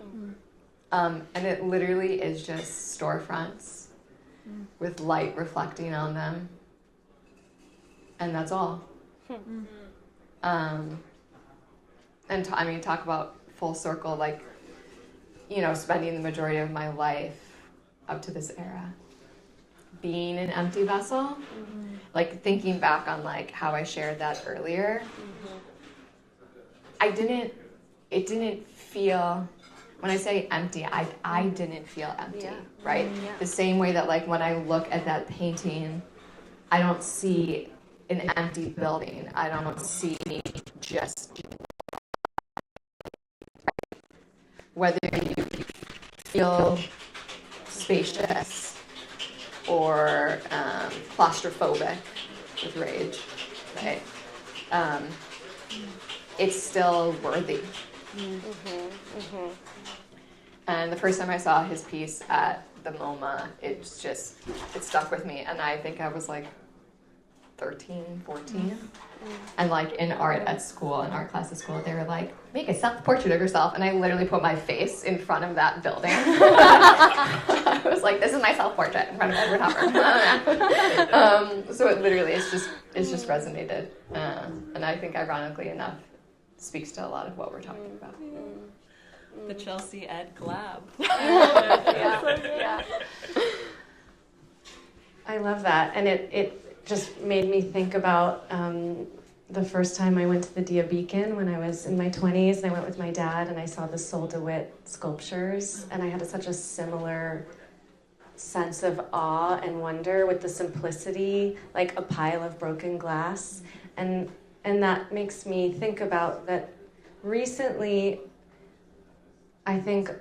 C: And it literally is just storefronts with light reflecting on them. And that's all. Talk about full circle, like, spending the majority of my life up to this era being an empty vessel. Like, thinking back on, like, how I shared that earlier, it didn't feel... When I say empty, I didn't feel empty, right? Yeah. The same way that, like, when I look at that painting, I don't see an empty building. I don't see just... Whether you feel spacious or claustrophobic with rage, right? It's still worthy. And the first time I saw his piece at the MoMA, it stuck with me. And I think I was like 13, 14. And like in art class at school, they were like, make a self-portrait of yourself. And I literally put my face in front of that building. I was like, this is my self-portrait in front of Edward Hopper. So it literally, it's just resonated. And I think ironically enough, speaks to a lot of what we're talking about.
E: The Chelsea Ed collab.
B: Yeah. I love that. And it just made me think about the first time I went to the Dia Beacon when I was in my 20s, and I went with my dad and I saw the Sol DeWitt sculptures, and I had such a similar sense of awe and wonder with the simplicity, like a pile of broken glass. And that makes me think about that recently, I think,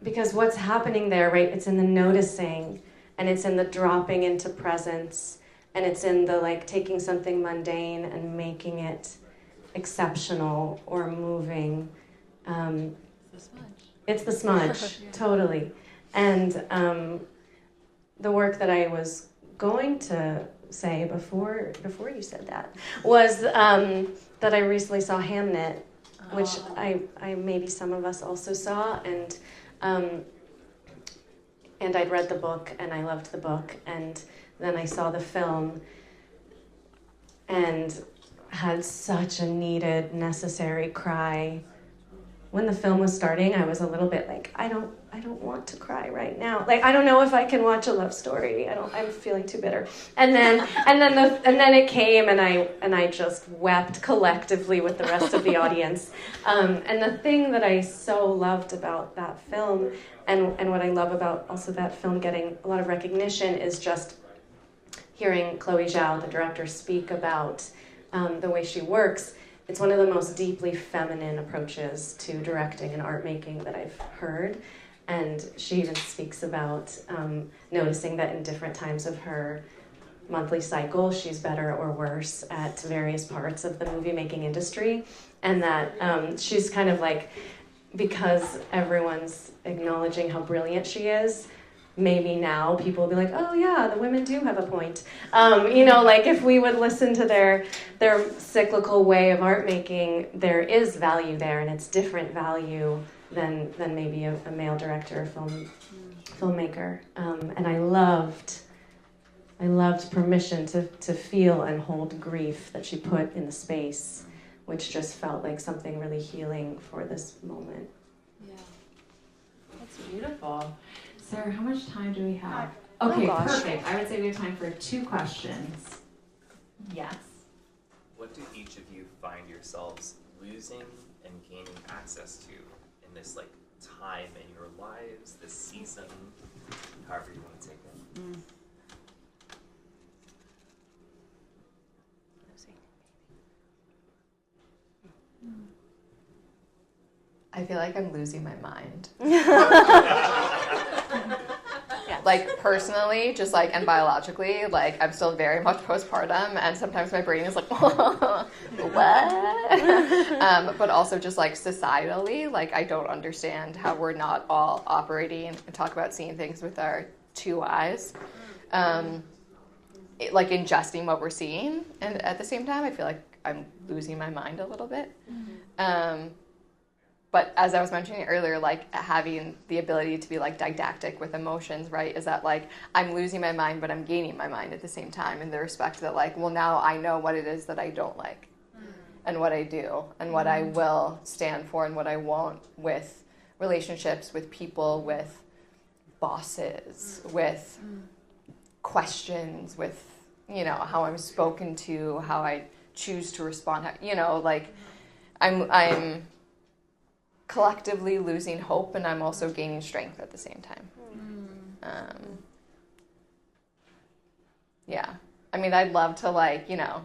B: because what's happening there, right, it's in the noticing, and it's in the dropping into presence, and it's in the like taking something mundane and making it exceptional or moving. It's the smudge, totally. And the work that I was going to say before you said that was that I recently saw Hamnet, which I maybe some of us also saw, and I'd read the book and I loved the book, and then I saw the film and had such a needed, necessary cry. When the film was starting, I was a little bit like, I don't want to cry right now. Like, I don't know if I can watch a love story. I'm feeling too bitter. And then it came, and I just wept collectively with the rest of the audience. And the thing that I so loved about that film, and what I love about also that film getting a lot of recognition, is just hearing Chloe Zhao, the director, speak about the way she works. It's one of the most deeply feminine approaches to directing and art making that I've heard. And she even speaks about noticing that in different times of her monthly cycle, she's better or worse at various parts of the movie making industry. And that she's kind of like, because everyone's acknowledging how brilliant she is, maybe now people will be like, oh yeah, the women do have a point. Like if we would listen to their cyclical way of art making, there is value there, and it's different value than maybe a male director or filmmaker. And I loved permission to feel and hold grief that she put in the space, which just felt like something really healing for this moment.
A: Yeah, that's beautiful. Sarah, how much time do we have? Okay, perfect. I would say we have time for 2 questions. Yes.
F: What do find yourselves losing and gaining access to in this like time in your lives, this season, however you want to take it.
C: I feel like I'm losing my mind. Like personally, just like, and biologically, like I'm still very much postpartum, and sometimes my brain is like, what? But also just like societally, like I don't understand how we're not all operating and talk about seeing things with our two eyes, like ingesting what we're seeing, and at the same time, I feel like I'm losing my mind a little bit. But as I was mentioning earlier, like having the ability to be like didactic with emotions, right, is that like I'm losing my mind, but I'm gaining my mind at the same time, in the respect that like, well, now I know what it is that I don't like and what I do and what I will stand for and what I won't, with relationships, with people, with bosses, with questions, with, you know, how I'm spoken to, how I choose to respond, you know, like I'm collectively losing hope, and I'm also gaining strength at the same time. Yeah. I mean, I'd love to, like, you know,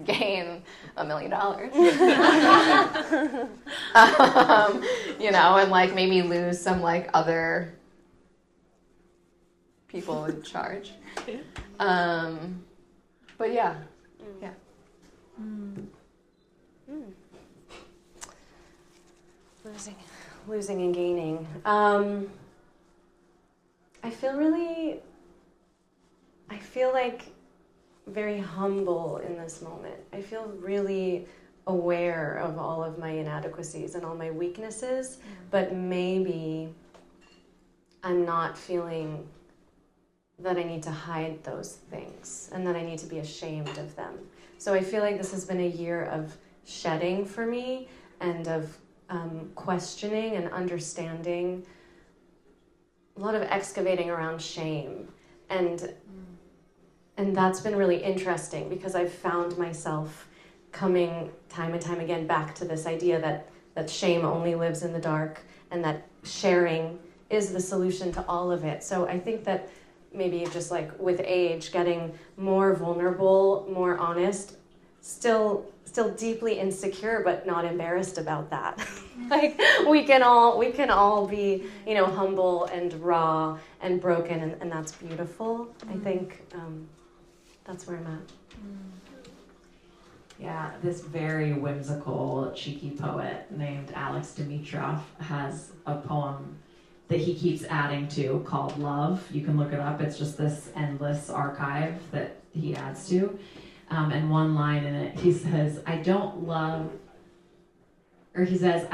C: gain $1 million. You know, and, like, maybe lose some, like, other people in charge. But, yeah. Yeah.
B: Losing and gaining. I feel like very humble in this moment. I feel really aware of all of my inadequacies and all my weaknesses, but maybe I'm not feeling that I need to hide those things and that I need to be ashamed of them. So I feel like this has been a year of shedding for me, and of questioning and understanding, a lot of excavating around shame, and that's been really interesting, because I've found myself coming time and time again back to this idea that shame only lives in the dark, and that sharing is the solution to all of it. So I think that maybe just like with age, getting more vulnerable, more honest, still deeply insecure, but not embarrassed about that. Like we can all be, you know, humble and raw and broken, and that's beautiful. I think that's where I'm at.
A: Yeah, this very whimsical, cheeky poet named Alex Dimitrov has a poem that he keeps adding to called Love. You can look it up. It's just this endless archive that he adds to. And one line in it, he says, I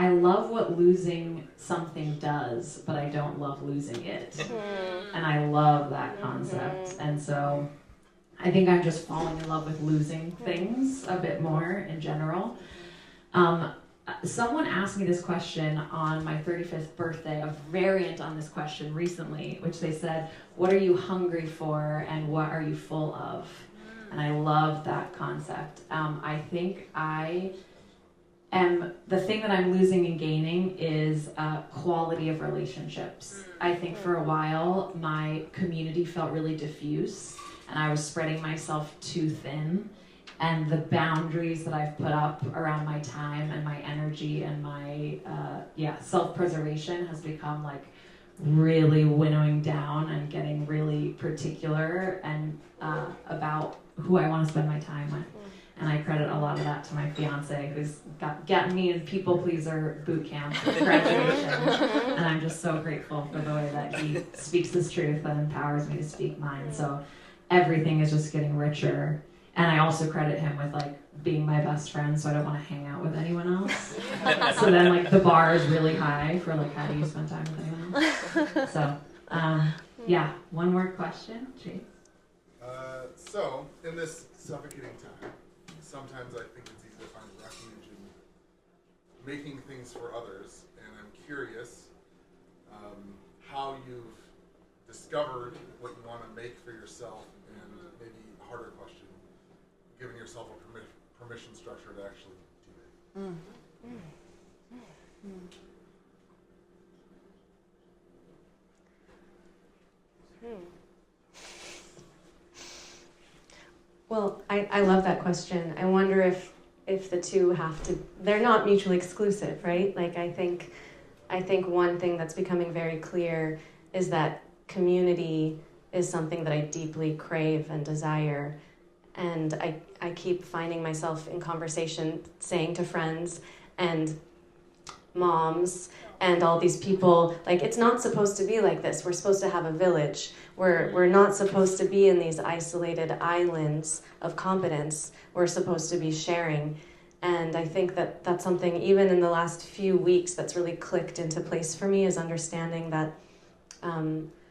A: love what losing something does, but I don't love losing it. And I love that concept. And so I think I'm just falling in love with losing things a bit more in general. Someone asked me this question on my 35th birthday, a variant on this question recently, which they said, what are you hungry for and what are you full of? And I love that concept. I think the thing that I'm losing and gaining is quality of relationships. I think for a while, my community felt really diffuse, and I was spreading myself too thin. And the boundaries that I've put up around my time and my energy and my self-preservation has become like really winnowing down and getting really particular and about who I want to spend my time with. And I credit a lot of that to my fiance, who's gotten me in people pleaser boot camp at graduation. And I'm just so grateful for the way that he speaks this truth and empowers me to speak mine. So everything is just getting richer. And I also credit him with like being my best friend, so I don't want to hang out with anyone else. So then like the bar is really high for like how do you spend time with anyone else. So one more question, Chase.
G: So in this suffocating time, sometimes I think it's easy to find refuge in making things for others, and I'm curious how you've discovered what you want to make for yourself, and maybe a harder question, giving yourself a permission structure to actually
B: Well, I love that question. I wonder if the two have to, they're not mutually exclusive, right? Like I think one thing that's becoming very clear is that community is something that I deeply crave and desire. And I keep finding myself in conversation saying to friends and moms and all these people, like, it's not supposed to be like this. We're supposed to have a village. We're not supposed to be in these isolated islands of competence. We're supposed to be sharing. And I think that that's something, even in the last few weeks, that's really clicked into place for me, is understanding that,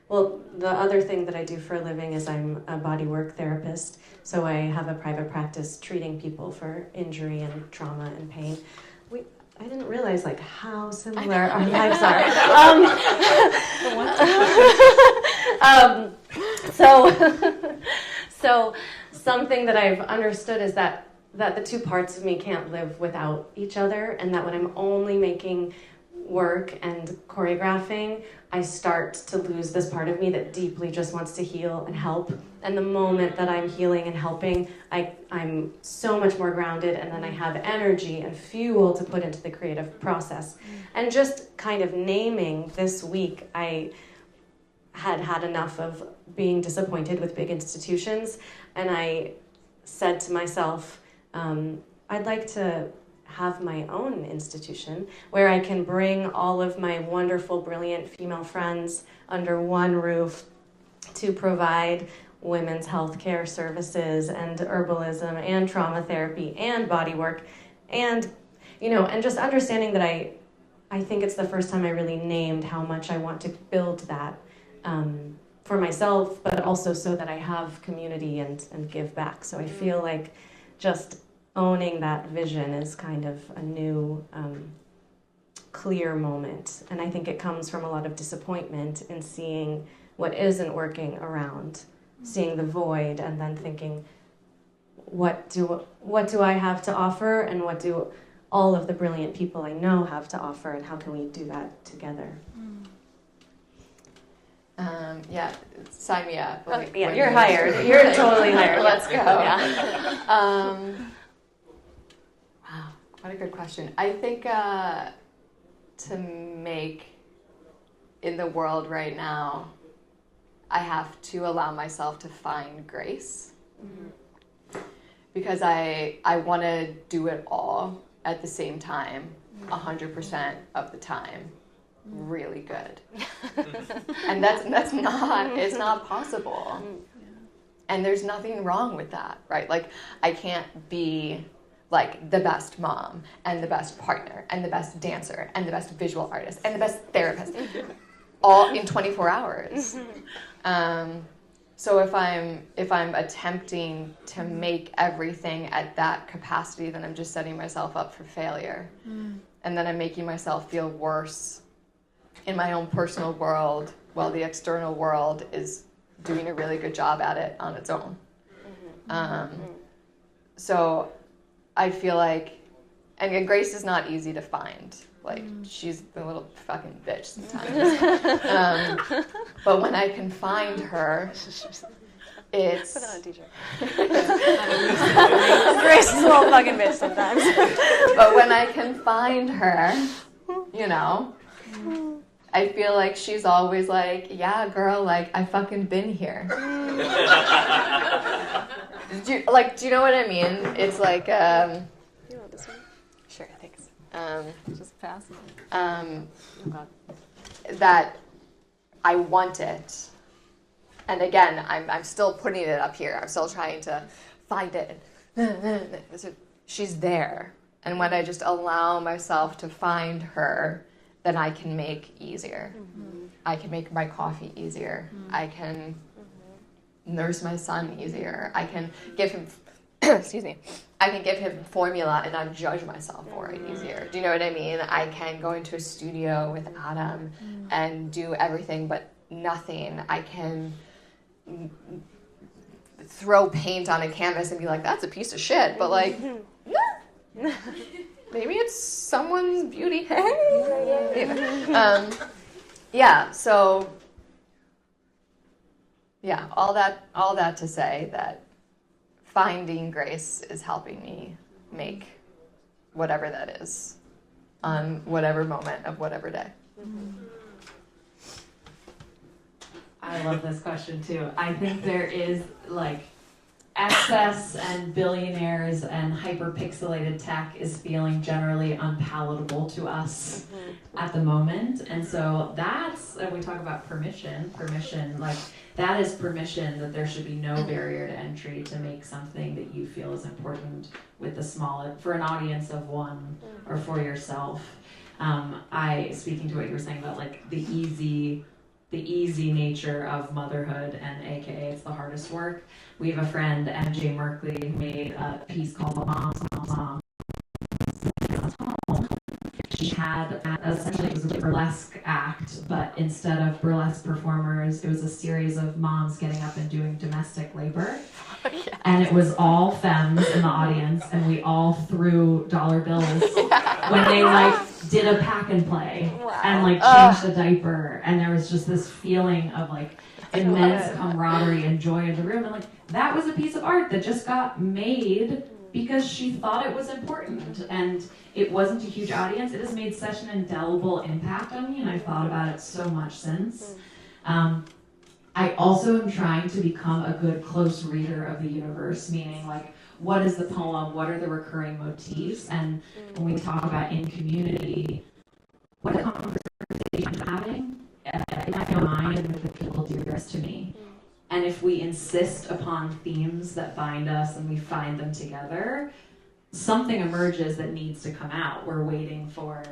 B: well, the other thing that I do for a living is I'm a bodywork therapist. So I have a private practice treating people for injury and trauma and pain. I didn't realize like how similar our lives are. So something that I've understood is that the two parts of me can't live without each other, and that when I'm only making work and choreographing, I start to lose this part of me that deeply just wants to heal and help. And the moment that I'm healing and helping, I'm so much more grounded, and then I have energy and fuel to put into the creative process. And just kind of naming this week, I had enough of being disappointed with big institutions, and I said to myself, I'd like to have my own institution where I can bring all of my wonderful, brilliant female friends under one roof to provide women's health care services and herbalism and trauma therapy and bodywork, and and just understanding that I think it's the first time I really named how much I want to build that for myself, but also so that I have community and give back. So I feel like just owning that vision is kind of a new clear moment, and I think it comes from a lot of disappointment in seeing what isn't working around, seeing the void, and then thinking, what do I have to offer, and what do all of the brilliant people I know have to offer, and how can we do that together?
C: Yeah, sign me up.
B: Okay, yeah, you're hired. You're totally hired.
C: Let's go.
B: Yeah.
C: Wow, what a good question. I think to make in the world right now, I have to allow myself to find grace. Because I want to do it all at the same time, 100% of the time. Really good. And that's not, it's not possible. And there's nothing wrong with that, right? Like, I can't be like the best mom and the best partner and the best dancer and the best visual artist and the best therapist all in 24 hours. So if I'm attempting to make everything at that capacity, then I'm just setting myself up for failure. And then I'm making myself feel worse in my own personal world while the external world is doing a really good job at it on its own. So I feel like, and Grace is not easy to find. Like, she's the little fucking bitch sometimes. But when I can find her, it's...
B: Put on a t-shirt. Grace is a little fucking bitch sometimes.
C: But when I can find her, I feel like she's always like, yeah, girl, like, I fucking been here. Do you know what I mean? It's like,
B: You want this one?
C: sure, thanks.
E: Just pass it.
B: Oh God.
C: That I want it. And again, I'm still putting it up here. I'm still trying to find it. She's there. And when I just allow myself to find her, then I can make easier. I can make my coffee easier. I can nurse my son easier. I can give him, excuse me, I can give him formula and not judge myself for it easier. Do you know what I mean? I can go into a studio with Adam and do everything but nothing. I can throw paint on a canvas and be like, that's a piece of shit, but like, maybe it's someone's beauty. Yeah, so yeah, all that to say that finding grace is helping me make whatever that is on whatever moment of whatever day.
A: I love this question too. I think there is like excess and billionaires and hyper-pixelated tech is feeling generally unpalatable to us at the moment. And so that's, and we talk about permission, like that is permission that there should be no barrier to entry to make something that you feel is important with the small, for an audience of one or for yourself. Speaking to what you were saying about like the easy nature of motherhood and AKA it's the hardest work. We have a friend, MJ Merkley, who made a piece called Mom. She had, essentially it was a burlesque act, but instead of burlesque performers, it was a series of moms getting up and doing domestic labor. And it was all femmes in the audience, and we all threw dollar bills when they like did a pack and play and like changed the diaper, and there was just this feeling of like immense camaraderie and joy in the room, and like that was a piece of art that just got made because she thought it was important, and it wasn't a huge audience. It has made such an indelible impact on me, and I've thought about it so much since. I also am trying to become a good close reader of the universe, meaning like, what is the poem? What are the recurring motifs? And when we talk about in community, what are the conversations I'm having in my mind and with the people dearest to me? And if we insist upon themes that bind us and we find them together, something emerges that needs to come out. We're waiting for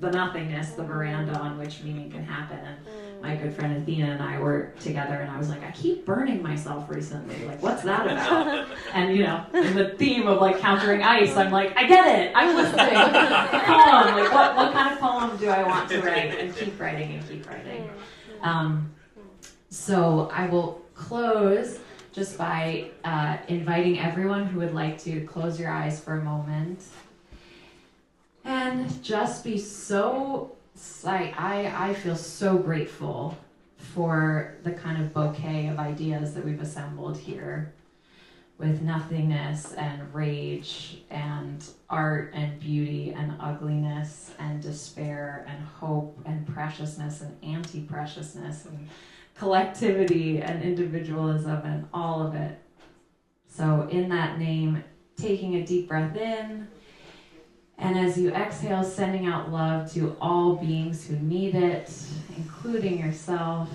A: the nothingness, the veranda on which meaning can happen. And my good friend Athena and I were together, and I was like, I keep burning myself recently. Like, what's that about? And, you know, in the theme of like countering ice, I'm like, I get it. I'm listening. Poem. Like, what kind of poem do I want to write? And keep writing and keep writing. So I will close just by inviting everyone who would like to close your eyes for a moment and just be so, I feel so grateful for the kind of bouquet of ideas that we've assembled here with nothingness and rage and art and beauty and ugliness and despair and hope and preciousness and anti-preciousness and collectivity and individualism and all of it. So in that name, taking a deep breath in, and as you exhale, sending out love to all beings who need it, including yourself.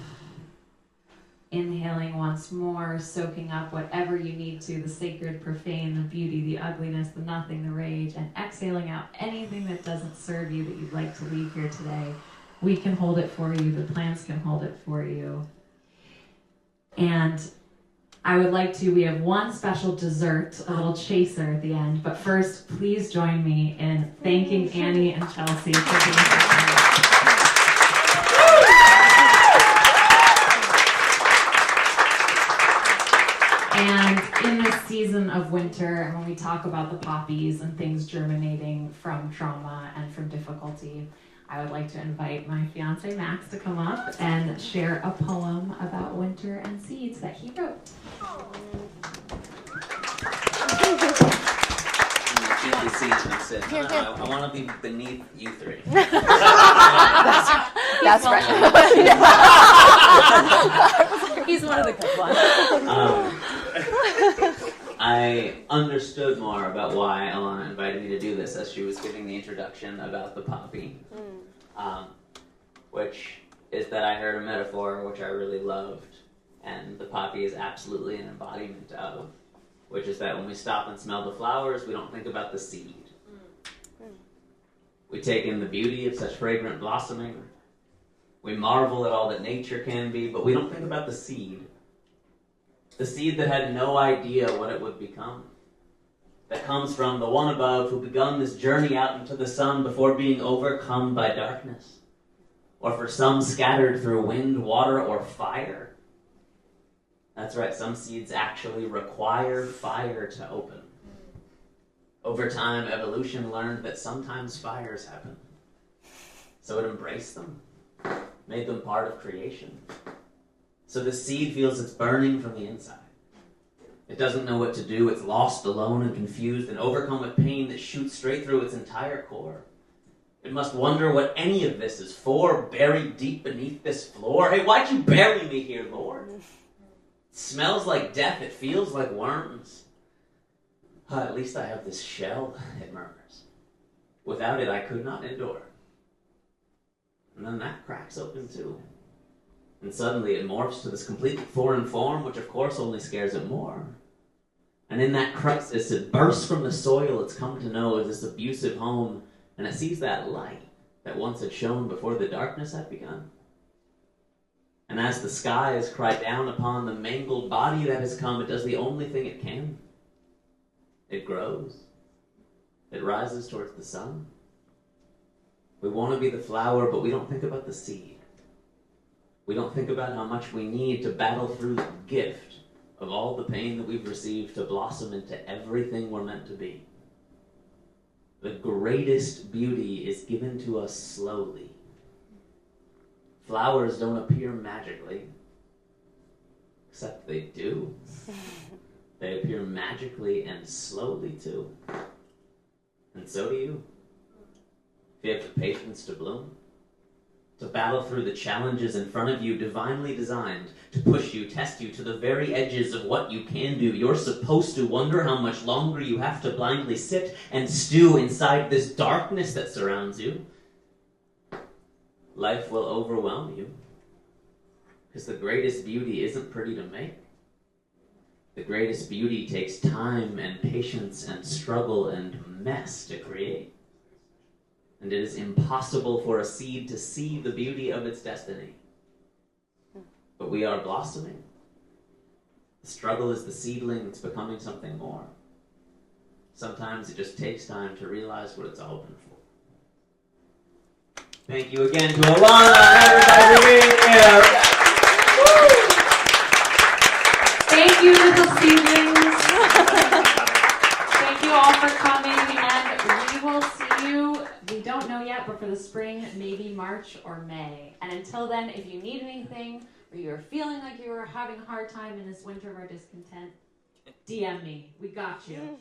A: Inhaling once more, soaking up whatever you need to, the sacred, profane, the beauty, the ugliness, the nothing, the rage, and exhaling out anything that doesn't serve you that you'd like to leave here today. We can hold it for you. The plants can hold it for you. And I would like to, we have one special dessert, a little chaser at the end. But first, please join me in thanking Annie and Chelsea for being here. And in this season of winter, and when we talk about the poppies and things germinating from trauma and from difficulty, I would like to invite my fiance Max to come up and share a poem about winter and seeds that he wrote.
H: Keep the seeds and sit. I want to be beneath you three.
C: That's right.
E: He's one of the good ones.
H: I understood more about why Ilana invited me to do this as she was giving the introduction about the poppy, which is that I heard a metaphor which I really loved, and the poppy is absolutely an embodiment of, which is that when we stop and smell the flowers, we don't think about the seed. We take in the beauty of such fragrant blossoming. We marvel at all that nature can be, but we don't think about the seed. The seed that had no idea what it would become. That comes from the one above who begun this journey out into the sun before being overcome by darkness. Or for some scattered through wind, water, or fire. That's right, some seeds actually require fire to open Over time, evolution learned that sometimes fires happen. So it embraced them, made them part of creation. So the seed feels it's burning from the inside. It doesn't know what to do. It's lost, alone, and confused, and overcome with pain that shoots straight through its entire core. It must wonder what any of this is for, buried deep beneath this floor. Hey, why'd you bury me here, Lord? It smells like death. It feels like worms. At least I have this shell, it murmurs. Without it, I could not endure. And then that cracks open too. And suddenly it morphs to this completely foreign form, which of course only scares it more. And in that crisis, it bursts from the soil it's come to know as this abusive home, and it sees that light that once had shone before the darkness had begun. And as the skies cry down upon the mangled body that has come, it does the only thing it can. It grows. It rises towards the sun. We want to be the flower, but we don't think about the seed. We don't think about how much we need to battle through the gift of all the pain that we've received to blossom into everything we're meant to be. The greatest beauty is given to us slowly. Flowers don't appear magically, except they do. They appear magically and slowly too. And so do you. If you have the patience to bloom, to battle through the challenges in front of you, divinely designed to push you, test you to the very edges of what you can do. You're supposed to wonder how much longer you have to blindly sit and stew inside this darkness that surrounds you. Life will overwhelm you, because the greatest beauty isn't pretty to make. The greatest beauty takes time and patience and struggle and mess to create. And it is impossible for a seed to see the beauty of its destiny. But we are blossoming. The struggle is the seedling that's becoming something more. Sometimes it just takes time to realize what it's all been for. Thank you again to Ilana and everybody for being here.
A: Thank you, little seedlings. Thank you all for coming, and we will see you, we don't know yet, but for the spring, maybe March or May. And until then, if you need anything, or you're feeling like you are having a hard time in this winter of our discontent, DM me. We got you.